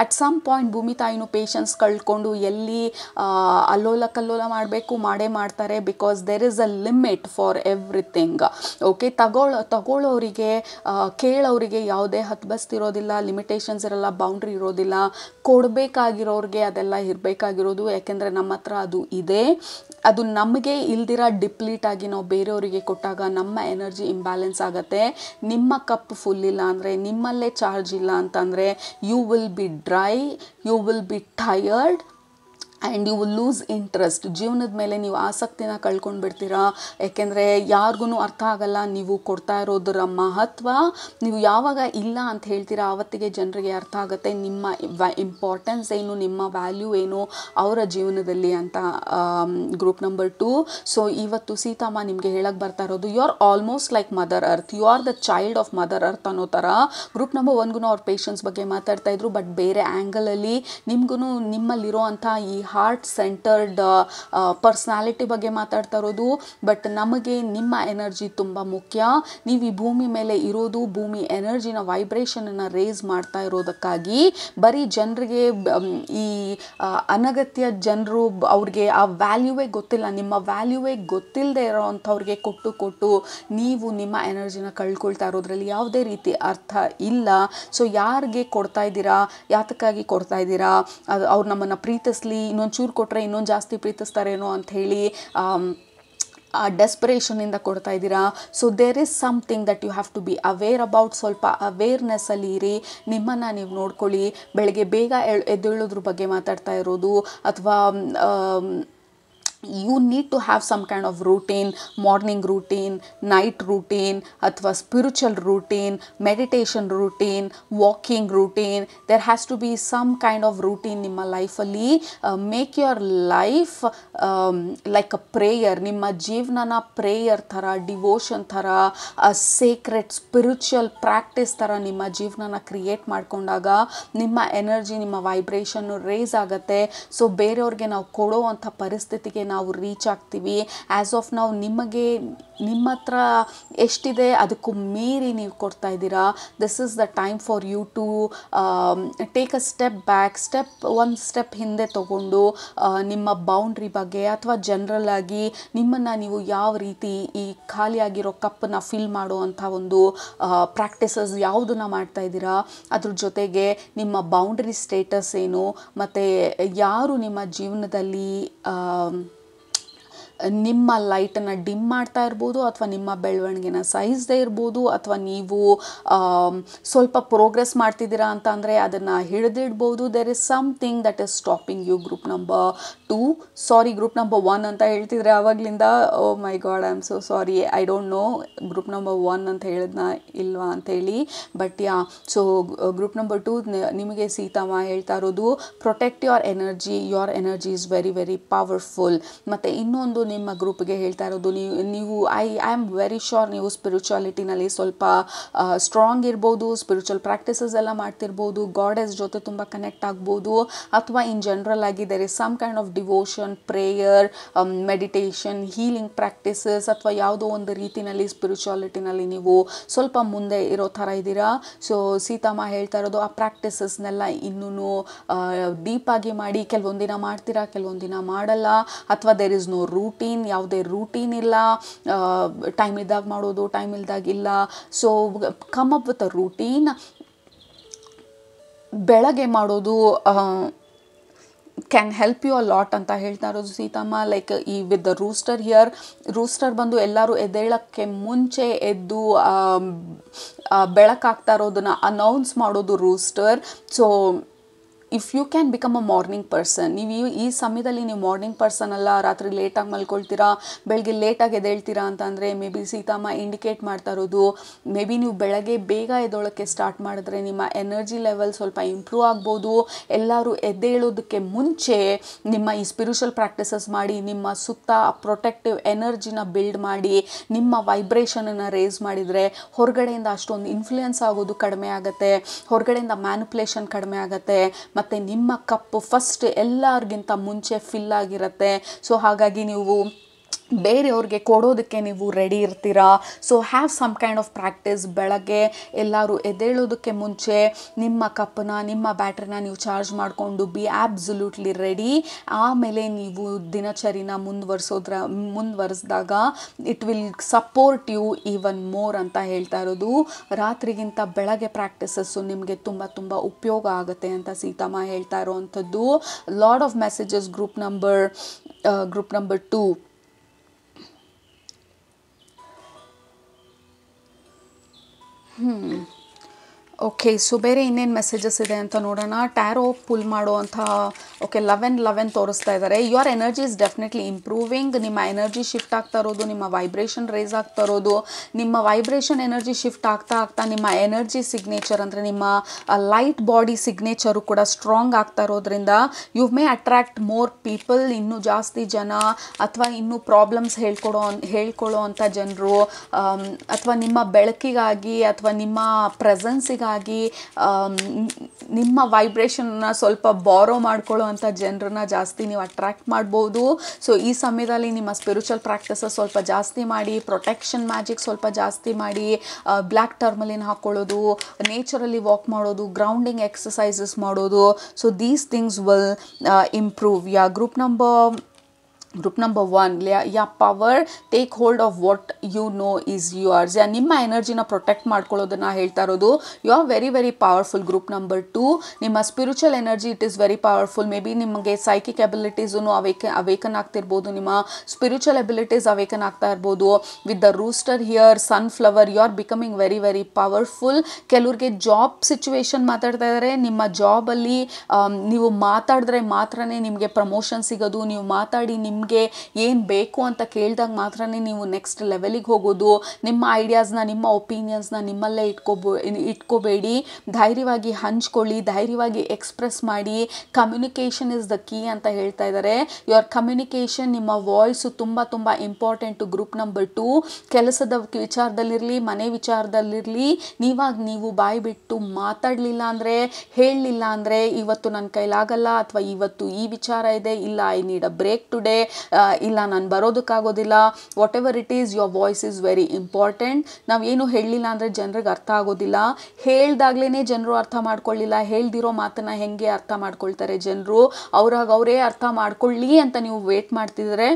ಅಟ್ ಸಮ್ ಪಾಯಿಂಟ್ ಭೂಮಿ ತಾಯಿನೂ ಪೇಷನ್ಸ್ ಕಳ್ಕೊಂಡು ಎಲ್ಲಿ ಅಲ್ಲೋಲ ಕಲ್ಲೋಲ ಮಾಡಬೇಕು ಮಾಡೇ ಮಾಡ್ತಾರೆ. Because there is a limit for everything. Okay, ತಗೊಳ್ಳೋರಿಗೆ ಕೇಳೋರಿಗೆ ಯಾವುದೇ ಹದ್ಬಸ್ತಿರೋದಿಲ್ಲ, ಲಿಮಿಟೇಷನ್ಸ್ ಇರೋಲ್ಲ, ಬೌಂಡ್ರಿ ಇರೋದಿಲ್ಲ. ಕೊಡಬೇಕಾಗಿರೋರಿಗೆ ಅದೆಲ್ಲ ಇರಬೇಕಾಗಿರೋದು. ಯಾಕೆಂದರೆ ನಮ್ಮ ಹತ್ರ ಅದು ಇದೆ. ಅದು ನಮಗೆ ಇಲ್ದಿರ ಡಿಪ್ಲೀಟ್ ಆಗಿ ನಾವು ಬೇರೆಯವರಿಗೆ ಕೊಟ್ಟಾಗ ನಮ್ಮ ಎನರ್ಜಿ ಇಂಬ್ಯಾಲೆನ್ಸ್ ಆಗುತ್ತೆ. ನಿಮ್ಮ ಕಪ್ ಫುಲ್ ಇಲ್ಲ ಅಂದರೆ, ನಿಮ್ಮಲ್ಲೇ ಚಾರ್ಜ್ ಇಲ್ಲ ಅಂತಂದರೆ, you will be dry, you will be tired and you will lose interest. ಜೀವನದ ಮೇಲೆ ನೀವು ಆಸಕ್ತಿನ ಕಳ್ಕೊಂಡು ಬಿಡ್ತೀರಾ. ಯಾಕೆಂದರೆ ಯಾರಿಗೂ ಅರ್ಥ ಆಗಲ್ಲ ನೀವು ಕೊಡ್ತಾ ಇರೋದರ ಮಹತ್ವ. ನೀವು ಯಾವಾಗ ಇಲ್ಲ ಅಂತ ಹೇಳ್ತೀರಾ ಆವತ್ತಿಗೆ ಜನರಿಗೆ ಅರ್ಥ ಆಗುತ್ತೆ ನಿಮ್ಮ ಇಂಪಾರ್ಟೆನ್ಸ್ ಏನು, ನಿಮ್ಮ ವ್ಯಾಲ್ಯೂ ಏನು ಅವರ ಜೀವನದಲ್ಲಿ ಅಂತ. Group number 2. ಸೊ ಇವತ್ತು ಸೀತಮ್ಮ ನಿಮಗೆ ಹೇಳಕ್ಕೆ ಬರ್ತಾ ಇರೋದು, you are almost like mother earth, you are the child of mother earth ಅನ್ನೋ ಥರ. ಗ್ರೂಪ್ ನಂಬರ್ 1ಗೂ ಅವ್ರ ಪೇಷನ್ಸ್ ಬಗ್ಗೆ ಮಾತಾಡ್ತಾ ಇದ್ರು, ಬಟ್ ಬೇರೆ ಆ್ಯಂಗಲಲ್ಲಿ ನಿಮಗೂ ನಿಮ್ಮಲ್ಲಿರೋ ಅಂಥ ಈ ಹಾರ್ಟ್ ಸೆಂಟರ್ಡ್ ಪರ್ಸ್ನಾಲಿಟಿ ಬಗ್ಗೆ ಮಾತಾಡ್ತಾ ಇರೋದು. ಬಟ್ ನಮಗೆ ನಿಮ್ಮ ಎನರ್ಜಿ ತುಂಬ ಮುಖ್ಯ. ನೀವು ಈ ಭೂಮಿ ಮೇಲೆ ಇರೋದು ಭೂಮಿ ಎನರ್ಜಿನ ವೈಬ್ರೇಷನನ್ನು ರೇಸ್ ಮಾಡ್ತಾ ಇರೋದಕ್ಕಾಗಿ. ಬರೀ ಜನರಿಗೆ ಈ ಅನಗತ್ಯ ಜನರು ಅವ್ರಿಗೆ ಆ ವ್ಯಾಲ್ಯೂವೇ ಗೊತ್ತಿಲ್ಲ, ನಿಮ್ಮ ವ್ಯಾಲ್ಯೂವೇ ಗೊತ್ತಿಲ್ಲದೆ ಇರೋ ಅಂಥವ್ರಿಗೆ ಕೊಟ್ಟು ನೀವು ನಿಮ್ಮ ಎನರ್ಜಿನ ಕಳ್ಕೊಳ್ತಾ ಇರೋದ್ರಲ್ಲಿ ಯಾವುದೇ ರೀತಿ ಅರ್ಥ ಇಲ್ಲ. ಸೊ ಯಾರಿಗೆ ಕೊಡ್ತಾ ಇದ್ದೀರಾ, ಯಾತಕ್ಕಾಗಿ ಕೊಡ್ತಾ ಇದ್ದೀರಾ, ಅವ್ರು ನಮ್ಮನ್ನು ಪ್ರೀತಿಸ್ಲಿ, ಇನ್ನೊಂದು ಚೂರು ಕೊಟ್ಟರೆ ಇನ್ನೊಂದು ಜಾಸ್ತಿ ಪ್ರೀತಿಸ್ತಾರೇನೋ ಅಂಥೇಳಿ ಆ ಡೆಸ್ಪರೇಷನಿಂದ ಕೊಡ್ತಾ ಇದ್ದೀರಾ. So there is something that you have to be aware about. ಸ್ವಲ್ಪ ಅವೇರ್ನೆಸ್ಸಲ್ಲಿ ಇರಿ, ನಿಮ್ಮನ್ನು ನೀವು ನೋಡ್ಕೊಳ್ಳಿ. ಬೆಳಗ್ಗೆ ಬೇಗ ಎದ್ದೇಳೋದ್ರ ಬಗ್ಗೆ ಮಾತಾಡ್ತಾ ಇರೋದು, ಅಥವಾ you need to have some kind of routine, morning routine, night routine, ಅಥವಾ spiritual routine, meditation routine, walking routine. There has to be some kind of routine ನಿಮ್ಮ ಲೈಫಲ್ಲಿ. make your life like a prayer. ನಿಮ್ಮ ಜೀವನನ prayer ಥರ, devotion ಥರ, Sacred spiritual practice ಥರ ನಿಮ್ಮ ಜೀವನನ ಕ್ರಿಯೇಟ್ ಮಾಡಿಕೊಂಡಾಗ ನಿಮ್ಮ ಎನರ್ಜಿ, ನಿಮ್ಮ ವೈಬ್ರೇಷನ್ನು ರೇಸ್ ಆಗುತ್ತೆ. ಸೊ ಬೇರೆಯವ್ರಿಗೆ ನಾವು ಕೊಡೋ ಅಂಥ ಪರಿಸ್ಥಿತಿಗೆ ನಾವು ರೀಚ್ ಆಗ್ತೀವಿ. ಆ್ಯಸ್ ಆಫ್ ನಾವು ನಿಮ್ಮ ಹತ್ರ ಎಷ್ಟಿದೆ ಅದಕ್ಕೂ ಮೀರಿ ನೀವು ಕೊಡ್ತಾ ಇದ್ದೀರಾ. This is the time for you to take a step back. ಒಂದು ಸ್ಟೆಪ್ ಹಿಂದೆ ತಗೊಂಡು ನಿಮ್ಮ ಬೌಂಡ್ರಿ ಬಗ್ಗೆ ಅಥವಾ ಜನರಲ್ ಆಗಿ ನಿಮ್ಮನ್ನು ನೀವು ಯಾವ ರೀತಿ ಈ ಖಾಲಿಯಾಗಿರೋ ಕಪ್ಪನ್ನು ಫಿಲ್ ಮಾಡುವಂಥ ಒಂದು ಪ್ರಾಕ್ಟೀಸಸ್ ಯಾವುದನ್ನು ಮಾಡ್ತಾ ಇದ್ದೀರಾ, ಅದ್ರ ಜೊತೆಗೆ ನಿಮ್ಮ ಬೌಂಡ್ರಿ ಸ್ಟೇಟಸ್ ಏನು, ಮತ್ತು ಯಾರು ನಿಮ್ಮ ಜೀವನದಲ್ಲಿ ನಿಮ್ಮ ಲೈಟನ್ನು ಡಿಮ್ ಮಾಡ್ತಾ ಇರ್ಬೋದು, ಅಥವಾ ನಿಮ್ಮ ಬೆಳವಣಿಗೆನ ಸಹಿಸದೇ ಇರ್ಬೋದು, ಅಥವಾ ನೀವು ಸ್ವಲ್ಪ ಪ್ರೋಗ್ರೆಸ್ ಮಾಡ್ತಿದ್ದೀರಾ ಅಂತ ಅಂದರೆ ಅದನ್ನು ಹಿಡಿದಿಡ್ಬೋದು. There is something that is stopping you. Group number 2, sorry group number 1 ಅಂತ ಹೇಳ್ತಿದ್ರೆ ಆವಾಗಲಿಂದ. Oh my God, I am so sorry. I don't know group number 1 ಅಂತ ಹೇಳಿದ್ನ ಇಲ್ವಾ ಅಂಥೇಳಿ. ಬಟ್ ಸೊ ಗ್ರೂಪ್ ನಂಬರ್ 2 ನಿಮಗೆ ಸೀತಮ್ಮ ಹೇಳ್ತಾ ಇರೋದು, protect your energy is very very powerful. ಮತ್ತು ಇನ್ನೊಂದು ನಿಮ್ಮ ಗ್ರೂಪ್ಗೆ ಹೇಳ್ತಾ ಇರೋದು, ನೀವು ಐ ಆಮ್ ವೆರಿ ಶ್ಯೂರ್ ನೀವು ಸ್ಪಿರಿಚುಯಾಲಿಟಿನಲ್ಲಿ ಸ್ವಲ್ಪ ಸ್ಟ್ರಾಂಗ್ ಇರ್ಬೋದು, ಸ್ಪಿರಿಚುವಲ್ ಪ್ರಾಕ್ಟೀಸಸ್ ಎಲ್ಲ ಮಾಡ್ತಿರ್ಬೋದು, ಗಾಡೆಸ್ ಜೊತೆ ತುಂಬ ಕನೆಕ್ಟ್ ಆಗ್ಬೋದು, ಅಥವಾ ಇನ್ ಜನರಲ್ ಆಗಿ there is some kind of devotion, prayer, meditation, healing practices, ಅಥವಾ ಯಾವುದೋ ಒಂದು ರೀತಿಯಲ್ಲಿ ಸ್ಪಿರಿಚುಯಾಲಿಟಿನಲ್ಲಿ ನೀವು ಸ್ವಲ್ಪ ಮುಂದೆ ಇರೋ ಥರ ಇದ್ದೀರಾ. ಸೊ ಸೀತಮ್ಮ ಹೇಳ್ತಾ ಇರೋದು, ಆ ಪ್ರಾಕ್ಟೀಸಸ್ನೆಲ್ಲ ಇನ್ನೂ ಡೀಪಾಗಿ ಮಾಡಿ. ಕೆಲವೊಂದು ದಿನ ಮಾಡ್ತೀರಾ, ಕೆಲವೊಂದು ದಿನ ಮಾಡಲ್ಲ, ಅಥವಾ ದೇರ್ ಇಸ್ ನೋ ರೂಟೀನ್, ಯಾವುದೇ ರೂಟೀನ್ ಇಲ್ಲ. ಟೈಮ್ ಇದ್ದಾಗ ಮಾಡೋದು, ಟೈಮ್ ಇಲ್ದಾಗ ಇಲ್ಲ. So come up with a routine. ಬೆಳಗ್ಗೆ ಮಾಡೋದು can help you a lot ಅಂತ ಹೇಳ್ತಾ ಇರೋದು ಸೀತಮ್ಮ. ಲೈಕ್ ಈ ವಿತ್ ದ ರೂಸ್ಟರ್ ಬಂದು ಎಲ್ಲರೂ ಎದ್ದೇಳಕ್ಕೆ ಮುಂಚೆ ಎದ್ದು ಬೆಳಕಾಗ್ತಾ ಇರೋದನ್ನು ಅನೌನ್ಸ್ ಮಾಡೋದು rooster. So if you can become a morning person, ನೀವು ಈ ಸಮಯದಲ್ಲಿ ನೀವು ಮಾರ್ನಿಂಗ್ ಪರ್ಸನ್ ಅಲ್ಲ, ರಾತ್ರಿ ಲೇಟಾಗಿ ಮಲ್ಕೊಳ್ತೀರಾ, ಬೆಳಗ್ಗೆ ಲೇಟಾಗಿ ಎದ್ದೇಳ್ತೀರಾ ಅಂತಂದರೆ ಮೇ ಬಿ ಸೀತಮ್ಮ ಇಂಡಿಕೇಟ್ ಮಾಡ್ತಾ ಇರೋದು, ಮೇ ಬಿ ನೀವು ಬೆಳಗ್ಗೆ ಬೇಗ ಎದ್ದೋಳಕ್ಕೆ ಸ್ಟಾರ್ಟ್ ಮಾಡಿದ್ರೆ ನಿಮ್ಮ ಎನರ್ಜಿ ಲೆವೆಲ್ ಸ್ವಲ್ಪ ಇಂಪ್ರೂವ್ ಆಗ್ಬೋದು. ಎಲ್ಲರೂ ಎದ್ದೇಳೋದಕ್ಕೆ ಮುಂಚೆ ನಿಮ್ಮ ಈ ಸ್ಪಿರಿಚುವಲ್ ಪ್ರಾಕ್ಟೀಸಸ್ ಮಾಡಿ, ನಿಮ್ಮ ಸುತ್ತ ಪ್ರೊಟೆಕ್ಟಿವ್ ಎನರ್ಜಿನ ಬಿಲ್ಡ್ ಮಾಡಿ, ನಿಮ್ಮ ವೈಬ್ರೇಷನನ್ನು ರೇಸ್ ಮಾಡಿದರೆ ಹೊರಗಡೆಯಿಂದ ಅಷ್ಟೊಂದು ಇನ್ಫ್ಲೂಯೆನ್ಸ್ ಆಗೋದು ಕಡಿಮೆ ಆಗುತ್ತೆ, ಹೊರಗಡೆಯಿಂದ ಮ್ಯಾನಿಪುಲೇಷನ್ ಕಡಿಮೆ ಆಗುತ್ತೆ, ಮತ್ತು ನಿಮ್ಮ ಕಪ್ಪು ಫಸ್ಟ್ ಎಲ್ಲರಿಗಿಂತ ಮುಂಚೆ ಫಿಲ್ ಆಗಿರುತ್ತೆ. ಸೊ ಹಾಗಾಗಿ ನೀವು ಬೇರೆಯವ್ರಿಗೆ ಕೊಡೋದಕ್ಕೆ ನೀವು ರೆಡಿ ಇರ್ತೀರಾ. So have some kind of practice. ಬೆಳಗ್ಗೆ ಎಲ್ಲರೂ ಎದ್ದೇಳೋದಕ್ಕೆ ಮುಂಚೆ ನಿಮ್ಮ ಕಪ್ಪನ್ನ, ನಿಮ್ಮ ಬ್ಯಾಟ್ರಿನ ನೀವು ಚಾರ್ಜ್ ಮಾಡಿಕೊಂಡು ಬಿ ಆಬ್ಸಲ್ಯೂಟ್ಲಿ ರೆಡಿ. ಆಮೇಲೆ ನೀವು ದಿನಚರಿನ ಮುಂದುವರಿಸಿದಾಗ it will support you even more ಅಂತ ಹೇಳ್ತಾ ಇರೋದು. ರಾತ್ರಿಗಿಂತ ಬೆಳಗ್ಗೆ ಪ್ರಾಕ್ಟೀಸಸ್ಸು ನಿಮಗೆ ತುಂಬ ತುಂಬ ಉಪಯೋಗ ಆಗುತ್ತೆ ಅಂತ ಸೀತಮ್ಮ ಹೇಳ್ತಾ ಇರೋವಂಥದ್ದು. Lot of messages group number 2. Okay, so ಬೇರೆ ಇನ್ನೇನು ಮೆಸೇಜಸ್ ಇದೆ ಅಂತ ನೋಡೋಣ. ಟ್ಯಾರೋ ಪುಲ್ ಮಾಡುವಂಥ ಓಕೆ 11 ತೋರಿಸ್ತಾ ಇದ್ದಾರೆ. Your energy is definitely improving. ನಿಮ್ಮ ಎನರ್ಜಿ ಶಿಫ್ಟ್ ಆಗ್ತಾ ಇರೋದು, ನಿಮ್ಮ ವೈಬ್ರೇಷನ್ ರೇಸ್ ಆಗ್ತಾ ಇರೋದು, ನಿಮ್ಮ ವೈಬ್ರೇಷನ್ ಎನರ್ಜಿ ಶಿಫ್ಟ್ ಆಗ್ತಾ ನಿಮ್ಮ ಎನರ್ಜಿ ಸಿಗ್ನೇಚರ್ ಅಂದರೆ ನಿಮ್ಮ ಲೈಟ್ ಬಾಡಿ ಸಿಗ್ನೇಚರು ಕೂಡ ಸ್ಟ್ರಾಂಗ್ ಆಗ್ತಾ ಇರೋದ್ರಿಂದ you may attract more people. ಇನ್ನೂ ಜಾಸ್ತಿ ಜನ ಅಥವಾ ಇನ್ನೂ ಪ್ರಾಬ್ಲಮ್ಸ್ ಹೇಳ್ಕೊಳ್ಳೋ ಅಂಥ ಜನರು ಅಥವಾ ನಿಮ್ಮ ಬೆಳಕಿಗಾಗಿ ಅಥವಾ ನಿಮ್ಮ ಪ್ರೆಸೆನ್ಸಿಗಾಗಿ ನಿಮ್ಮ ವೈಬ್ರೇಷನ್ನ ಸ್ವಲ್ಪ ಬಾರೋ ಮಾಡ್ಕೊಳ್ಳೋ ಅಂಥ ಜನರನ್ನ ಜಾಸ್ತಿ ನೀವು ಅಟ್ರ್ಯಾಕ್ಟ್ ಮಾಡ್ಬೋದು. ಸೊ ಈ ಸಮಯದಲ್ಲಿ ನಿಮ್ಮ ಸ್ಪಿರಿಚುವಲ್ ಪ್ರಾಕ್ಟೀಸಸ್ ಸ್ವಲ್ಪ ಜಾಸ್ತಿ ಮಾಡಿ, ಪ್ರೊಟೆಕ್ಷನ್ ಮ್ಯಾಜಿಕ್ ಸ್ವಲ್ಪ ಜಾಸ್ತಿ ಮಾಡಿ, ಬ್ಲ್ಯಾಕ್ ಟರ್ಮಲಿನ್ ಹಾಕ್ಕೊಳ್ಳೋದು, ನೇಚರಲ್ಲಿ ವಾಕ್ ಮಾಡೋದು, ಗ್ರೌಂಡಿಂಗ್ ಎಕ್ಸಸೈಸಸ್ ಮಾಡೋದು. So these things will improve. Group number 1 power take hold of what you know is yours. ನಿಮ್ಮ ಎನರ್ಜಿನ ಪ್ರೊಟೆಕ್ಟ್ ಮಾಡ್ಕೊಳ್ಳೋದನ್ನ ಹೇಳ್ತಾ ಇರೋದು. You are very very powerful. Group number 2 ನಿಮ್ಮ spiritual energy it is very powerful. Maybe ನಿಮಗೆ psychic ಎಬಿಲಿಟೀಸೂ awaken ಆಗ್ತಿರ್ಬೋದು, ನಿಮ್ಮ ಸ್ಪಿರಿಚುವಲ್ ಎಬಿಲಿಟೀಸ್ ಅವೇಕನ್ ಆಗ್ತಾ ಇರ್ಬೋದು. With the rooster here, sunflower, you are becoming very very powerful. ಕೆಲವ್ರಿಗೆ job situation ಮಾತಾಡ್ತಾ ಇದ್ದಾರೆ. ನಿಮ್ಮ ಜಾಬಲ್ಲಿ ನೀವು ಮಾತಾಡಿದ್ರೆ ಮಾತ್ರನೇ ನಿಮಗೆ ಪ್ರಮೋಷನ್ ಸಿಗೋದು. ನೀವು ಮಾತಾಡಿ ನಿಮಗೆ ಏನು ಬೇಕು ಅಂತ ಕೇಳಿದಾಗ ಮಾತ್ರನೇ ನೀವು ನೆಕ್ಸ್ಟ್ ಲೆವೆಲಿಗೆ ಹೋಗೋದು. ನಿಮ್ಮ ಐಡಿಯಾಸ್ನ, ನಿಮ್ಮ ಒಪಿನಿಯನ್ಸ್ನ ನಿಮ್ಮಲ್ಲೇ ಇಟ್ಕೋಬೇಡಿ. ಧೈರ್ಯವಾಗಿ ಹಂಚ್ಕೊಳ್ಳಿ, ಧೈರ್ಯವಾಗಿ ಎಕ್ಸ್ಪ್ರೆಸ್ ಮಾಡಿ. ಕಮ್ಯುನಿಕೇಷನ್ ಇಸ್ ದ ಕೀ ಅಂತ ಹೇಳ್ತಾ ಇದ್ದಾರೆ. ಯುವರ್ ಕಮ್ಯುನಿಕೇಷನ್, ನಿಮ್ಮ ವಾಯ್ಸು ತುಂಬ ತುಂಬ ಇಂಪಾರ್ಟೆಂಟು. ಗ್ರೂಪ್ ನಂಬರ್ 2 ಕೆಲಸದ ವಿಚಾರದಲ್ಲಿರಲಿ, ಮನೆ ವಿಚಾರದಲ್ಲಿರಲಿ, ನೀವು ಬಾಯಿ ಬಿಟ್ಟು ಮಾತಾಡಲಿಲ್ಲ ಅಂದರೆ, ಹೇಳಲಿಲ್ಲ ಅಂದರೆ, ಇವತ್ತು ನನ್ನ ಕೈಲಾಗಲ್ಲ ಅಥವಾ ಇವತ್ತು ಈ ವಿಚಾರ ಇದೆ, ಇಲ್ಲ I need a break today, ಇಲ್ಲ ನಾನು ಬರೋದಕ್ಕಾಗೋದಿಲ್ಲ, whatever it is, your voice is very important. ನಾವೇನು ಹೇಳಲಿಲ್ಲ ಅಂದರೆ ಜನರಿಗೆ ಅರ್ಥ ಆಗೋದಿಲ್ಲ. ಹೇಳ್ದಾಗ್ಲೇ ಜನರು ಅರ್ಥ ಮಾಡ್ಕೊಳ್ಳಿಲ್ಲ. ಹೇಳ್ದಿರೋ ಮಾತನ್ನು ಹೆಂಗೆ ಅರ್ಥ ಮಾಡ್ಕೊಳ್ತಾರೆ ಜನರು? ಅವರೇ ಅರ್ಥ ಮಾಡ್ಕೊಳ್ಳಿ ಅಂತ ನೀವು ವೇಟ್ ಮಾಡ್ತಿದ್ರೆ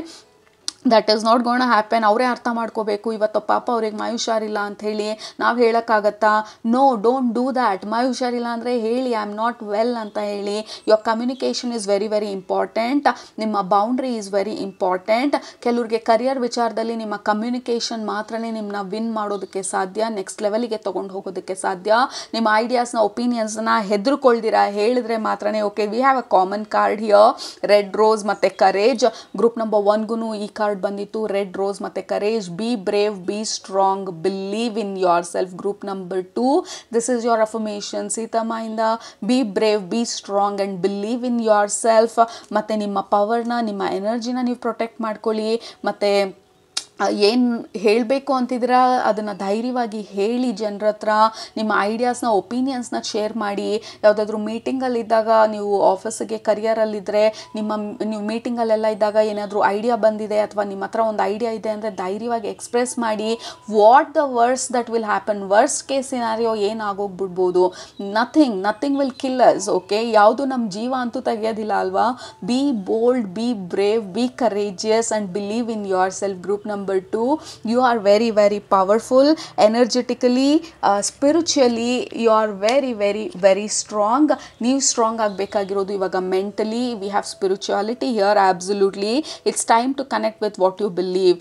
ದಟ್ ಈಸ್ ನಾಟ್ ಗೋಣ ಹ್ಯಾಪನ್. ಅವರೇ ಅರ್ಥ ಮಾಡ್ಕೋಬೇಕು. ಇವತ್ತು ಪಾಪ ಅವ್ರಿಗೆ ಮೈ ಹುಷಾರಿಲ್ಲ ಅಂಥೇಳಿ ನಾವು ಹೇಳೋಕ್ಕಾಗತ್ತಾ? No, don't do that. ಮೈ ಹುಷಾರಿಲ್ಲ ಅಂದರೆ ಹೇಳಿ ಐ ಆಮ್ ನಾಟ್ ವೆಲ್ ಅಂತ ಹೇಳಿ. Your communication is very very important. ನಿಮ್ಮ ಬೌಂಡ್ರಿ ಈಸ್ ವೆರಿ ಇಂಪಾರ್ಟೆಂಟ್. ಕೆಲವ್ರಿಗೆ ಕರಿಯರ್ ವಿಚಾರದಲ್ಲಿ ನಿಮ್ಮ ಕಮ್ಯುನಿಕೇಷನ್ ಮಾತ್ರನೇ ನಿಮ್ಮನ್ನ ವಿನ್ ಮಾಡೋದಕ್ಕೆ ಸಾಧ್ಯ, ನೆಕ್ಸ್ಟ್ ಲೆವೆಲಿಗೆ ತೊಗೊಂಡು ಹೋಗೋದಕ್ಕೆ ಸಾಧ್ಯ. ನಿಮ್ಮ ಐಡಿಯಾಸ್ನ, ಒಪಿನಿಯನ್ಸ್ನ ಹೆದರ್ಕೊಳ್ದಿರ ಹೇಳಿದ್ರೆ ಮಾತ್ರನೇ. Okay, we have a common card here, red rose ಮತ್ತು ಕರೇಜ್. ಗ್ರೂಪ್ ನಂಬರ್ 1ಗೂ ಈ ಕಾರ್ಡ್ ಬಂದಿತ್ತು, ರೆಡ್ ರೋಸ್ ಮತ್ತೆ courage. Be brave, be strong, believe in yourself. Group number 2 this is your affirmation Seetamma ಇಂದ. Be brave, be strong and believe in yourself. ಮತ್ತೆ ನಿಮ್ಮ ಪವರ್ನ, ನಿಮ್ಮ ಎನರ್ಜಿನ ನೀವು ಪ್ರೊಟೆಕ್ಟ್ ಮಾಡ್ಕೊಳ್ಳಿ. ಮತ್ತೆ ಏನು ಹೇಳಬೇಕು ಅಂತಿದ್ದೀರಾ ಅದನ್ನು ಧೈರ್ಯವಾಗಿ ಹೇಳಿ ಜನರ ಹತ್ರ. ನಿಮ್ಮ ಐಡಿಯಾಸ್ನ, ಒಪಿನಿಯನ್ಸ್ನ ಶೇರ್ ಮಾಡಿ. ಯಾವುದಾದ್ರೂ ಮೀಟಿಂಗಲ್ಲಿದ್ದಾಗ, ನೀವು ಆಫೀಸಿಗೆ ಕರಿಯರಲ್ಲಿದ್ದರೆ, ನೀವು ಮೀಟಿಂಗಲ್ಲೆಲ್ಲ ಇದ್ದಾಗ ಏನಾದರೂ ಐಡಿಯಾ ಬಂದಿದೆ ಅಥವಾ ನಿಮ್ಮ ಹತ್ರ ಒಂದು ಐಡಿಯಾ ಇದೆ ಅಂದರೆ ಧೈರ್ಯವಾಗಿ ಎಕ್ಸ್ಪ್ರೆಸ್ ಮಾಡಿ. What the worst that will happen, worst case scenario ಏನಾಗೋಗ್ಬಿಡ್ಬೋದು. Nothing will kill us. Okay, ಯಾವುದು ನಮ್ಮ ಜೀವ ಅಂತೂ ತೆಗೆಯೋದಿಲ್ಲ ಅಲ್ವಾ. Be bold, be brave, be courageous and believe in yourself. Group number 2 you are very very powerful. Energetically, spiritually you are very very very strong. ನೀವು strong ಆಗಬೇಕಾಗಿರೋದು ಇವಾಗ mentally. We have spirituality here. Absolutely it's time to connect with what you believe.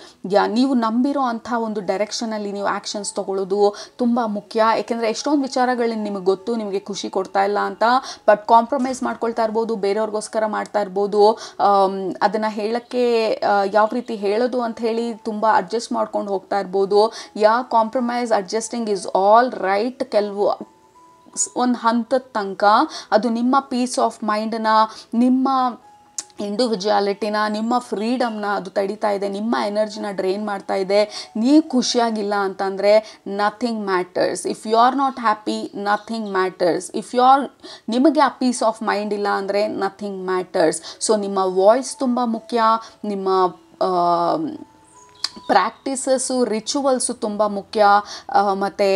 ನೀವು ನಂಬಿರೋ ಅಂಥ ಒಂದು ಡೈರೆಕ್ಷನಲ್ಲಿ ನೀವು actions ತೊಗೊಳ್ಳೋದು ತುಂಬ ಮುಖ್ಯ. ಯಾಕೆಂದರೆ ಎಷ್ಟೊಂದು ವಿಚಾರಗಳನ್ನ ನಿಮಗೆ ಗೊತ್ತು, ನಿಮಗೆ ಖುಷಿ ಕೊಡ್ತಾ ಇಲ್ಲ ಅಂತ, ಬಟ್ ಕಾಂಪ್ರಮೈಸ್ ಮಾಡ್ಕೊಳ್ತಾ ಇರ್ಬೋದು, ಬೇರೆಯವ್ರಿಗೋಸ್ಕರ ಮಾಡ್ತಾ ಇರ್ಬೋದು. ಅದನ್ನು ಹೇಳೋಕ್ಕೆ ಯಾವ ರೀತಿ ಹೇಳೋದು ಅಂತ ಹೇಳಿ ತುಂಬ ಅಡ್ಜಸ್ಟ್ ಮಾಡ್ಕೊಂಡು ಹೋಗ್ತಾ ಇರ್ಬೋದು. Compromise, adjusting is all right. ಕೆಲವು ಒಂದು ಹಂತದ ತನಕ ಅದು ನಿಮ್ಮ ಪೀಸ್ ಆಫ್ ಮೈಂಡನ್ನ, ನಿಮ್ಮ ಇಂಡಿವಿಜುವಾಲಿಟಿನ, ನಿಮ್ಮ ಫ್ರೀಡಮ್ನ ಅದು ತಡೀತಾ ಇದೆ, ನಿಮ್ಮ ಎನರ್ಜಿನ ಡ್ರೈನ್ ಮಾಡ್ತಾ ಇದೆ. ನೀವು ಖುಷಿಯಾಗಿಲ್ಲ ಅಂತಂದರೆ nothing matters. If you are not happy, nothing matters. ನಿಮಗೆ ಆ ಪೀಸ್ ಆಫ್ ಮೈಂಡ್ ಇಲ್ಲ ಅಂದರೆ ನಥಿಂಗ್ ಮ್ಯಾಟರ್ಸ್. ಸೊ ನಿಮ್ಮ ವಾಯ್ಸ್ ತುಂಬ ಮುಖ್ಯ. ನಿಮ್ಮ ಪ್ರಾಕ್ಟೀಸಸ್ಸು ರಿಚುವಲ್ಸು ತುಂಬ ಮುಖ್ಯ, ಮತ್ತು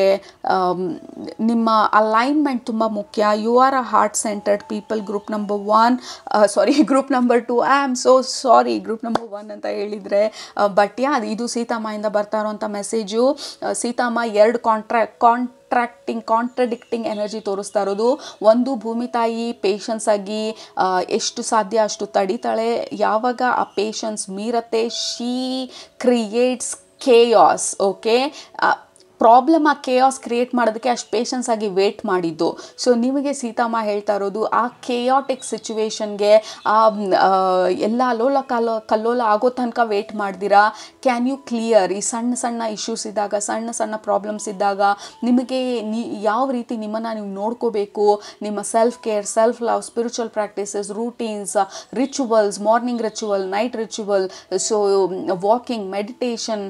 ನಿಮ್ಮ ಅಲೈನ್ಮೆಂಟ್ ತುಂಬ ಮುಖ್ಯ. You are a heart centered people. Group number 1 group number 2 I am so sorry group number 1 ಅಂತ ಹೇಳಿದರೆ, ಬಟ್ ಇದು ಸೀತಮ್ಮಯಿಂದ ಬರ್ತಾ ಇರೋಂಥ ಮೆಸೇಜು. ಸೀತಮ್ಮ 2 ಕಾಂಟ್ರಡಿಕ್ಟಿಂಗ್ ಎನರ್ಜಿ ತೋರಿಸ್ತಾ ಇರೋದು. ಒಂದು, ಭೂಮಿ ತಾಯಿ ಪೇಷನ್ಸ್ ಆಗಿ ಎಷ್ಟು ಸಾಧ್ಯ ಅಷ್ಟು ತಡಿತಾಳೆ. ಯಾವಾಗ ಆ ಪೇಷನ್ಸ್ ಮೀರತ್ತೆ, ಶೀ ಕ್ರಿಯೇಟ್ಸ್ ಕೇಯಾಸ್. ಓಕೆ, ಪ್ರಾಬ್ಲಮ್ ಆ ಕೇಯಾಸ್ ಕ್ರಿಯೇಟ್ ಮಾಡೋದಕ್ಕೆ ಅಷ್ಟು ಪೇಷನ್ಸ್ ಆಗಿ ವೇಟ್ ಮಾಡಿದ್ದು. ಸೊ ನಿಮಗೆ ಸೀತಮ್ಮ ಹೇಳ್ತಾ ಇರೋದು, ಆ ಕೇಯಾಟಿಕ್ ಸಿಚುವೇಶನ್ಗೆ ಎಲ್ಲ ಕಲ್ಲೋಲ ಆಗೋ ತನಕ ವೇಟ್ ಮಾಡ್ದಿರಾ ಕ್ಯಾನ್ ಯು ಕ್ಲಿಯರ್ ಈ ಸಣ್ಣ ಸಣ್ಣ ಇಶ್ಯೂಸ್ ಇದ್ದಾಗ, ಸಣ್ಣ ಸಣ್ಣ ಪ್ರಾಬ್ಲಮ್ಸ್ ಇದ್ದಾಗ ನಿಮಗೆ ಯಾವ ರೀತಿ ನಿಮ್ಮನ್ನು ನೀವು ನೋಡ್ಕೋಬೇಕು, ನಿಮ್ಮ self care, self love, spiritual practices, routines, rituals, morning ritual, night ritual, so walking, meditation,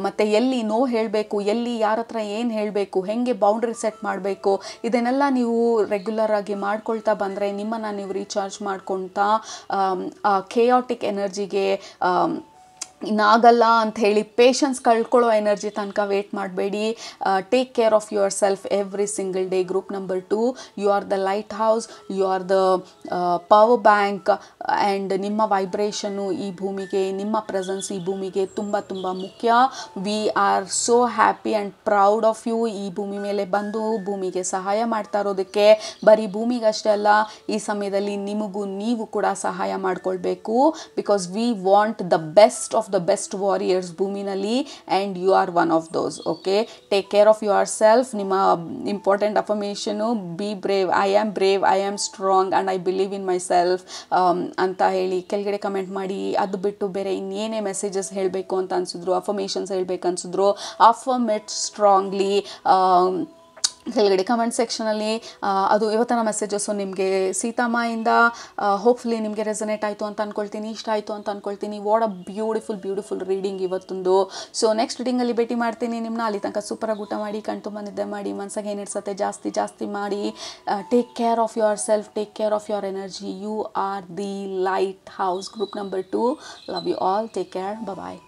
ಮತ್ತು ಎಲ್ಲಿ ನೋ ಹೇಳಬೇಕು, ಎಲ್ಲಿ ಯಾರ ಹತ್ರ ಏನು ಹೇಳಬೇಕು, ಹೆಂಗೆ ಬೌಂಡ್ರಿ ಸೆಟ್ ಮಾಡಬೇಕು, ಇದನ್ನೆಲ್ಲ ನೀವು ರೆಗ್ಯುಲರ್ ಆಗಿ ಮಾಡ್ಕೊಳ್ತಾ ಬಂದರೆ ನಿಮ್ಮನ್ನು ನೀವು ರೀಚಾರ್ಜ್ ಮಾಡ್ಕೊಳ್ತಾ ಕೇಯಾಟಿಕ್ ಎನರ್ಜಿಗೆ ಇನ್ನಾಗಲ್ಲ ಅಂತ ಹೇಳಿ ಪೇಷನ್ಸ್ ಕಳ್ಕೊಳ್ಳೋ ಎನರ್ಜಿ ತನಕ ವೇಟ್ ಮಾಡಬೇಡಿ. Take care of yourself every single day. Group number 2, you are the lighthouse, you are the power bank, and ನಿಮ್ಮ ವೈಬ್ರೇಷನ್ನು ಈ ಭೂಮಿಗೆ, ನಿಮ್ಮ ಪ್ರೆಸೆನ್ಸ್ ಈ ಭೂಮಿಗೆ ತುಂಬ ತುಂಬ ಮುಖ್ಯ. We are so happy and proud of you. ಈ ಭೂಮಿ ಮೇಲೆ ಬಂದು ಭೂಮಿಗೆ ಸಹಾಯ ಮಾಡ್ತಾ ಇರೋದಕ್ಕೆ. ಬರೀ ಭೂಮಿಗಷ್ಟೇ ಅಲ್ಲ, ಈ ಸಮಯದಲ್ಲಿ ನಿಮಗೂ ನೀವು ಕೂಡ ಸಹಾಯ ಮಾಡ್ಕೊಳ್ಬೇಕು. Because we want the best of the best warriors ಭೂಮಿನಲ್ಲಿ, and you are one of those. Okay, take care of yourself. ನಿಮ್ಮ important affirmation, be brave, I am strong and I believe in myself ಅಂತ ಹೇಳಿ ಕೆಳಗಡೆ comment ಮಾಡಿ. ಅದು ಬಿಟ್ಟು ಬೇರೆ ಇನ್ನೇನೇ messages ಹೇಳಬೇಕು ಅಂತ ಅನಿಸಿದ್ರು, ಅಫರ್ಮೇಷನ್ಸ್ ಹೇಳಬೇಕು ಅನಿಸಿದ್ರು, ಅಫರ್ಮ್ ಇಟ್ ಸ್ಟ್ರಾಂಗ್ಲಿ ಕೆಳಗಡೆ ಕಮೆಂಟ್ ಸೆಕ್ಷನಲ್ಲಿ. ಅದು ಇವತ್ತಿನ ಮೆಸೇಜಸ್ಸು ನಿಮಗೆ ಸೀತಮ್ಮಯಿಂದ ಹೋಪ್ಫುಲಿ ನಿಮಗೆ ರೆಸನೇಟ್ ಆಯಿತು ಅಂತ ಅಂದ್ಕೊಳ್ತೀನಿ, ಇಷ್ಟ ಆಯಿತು ಅಂತ ಅಂದ್ಕೊಳ್ತೀನಿ. ವಾಟ್ ಅ ಬ್ಯೂಟಿಫುಲ್ ರೀಡಿಂಗ್ ಇವತ್ತೊಂದು. ಸೊ ನೆಕ್ಸ್ಟ್ ರೀಡಿಂಗಲ್ಲಿ ಭೇಟಿ ಮಾಡ್ತೀನಿ ನಿಮ್ಮನ್ನ. ಅಲ್ಲಿ ತನಕ ಸೂಪರಾಗಿ ಊಟ ಮಾಡಿ, ಕಣ್ತುಂಬ ನಿದ್ದೆ ಮಾಡಿ, ಮನಸ್ಸಿಗೆ ಏನಿಡ್ಸತ್ತೆ ಜಾಸ್ತಿ ಮಾಡಿ. Take care of yourself, take care of your energy. You are the lighthouse. Group number 2, love you all. Take care. Bye.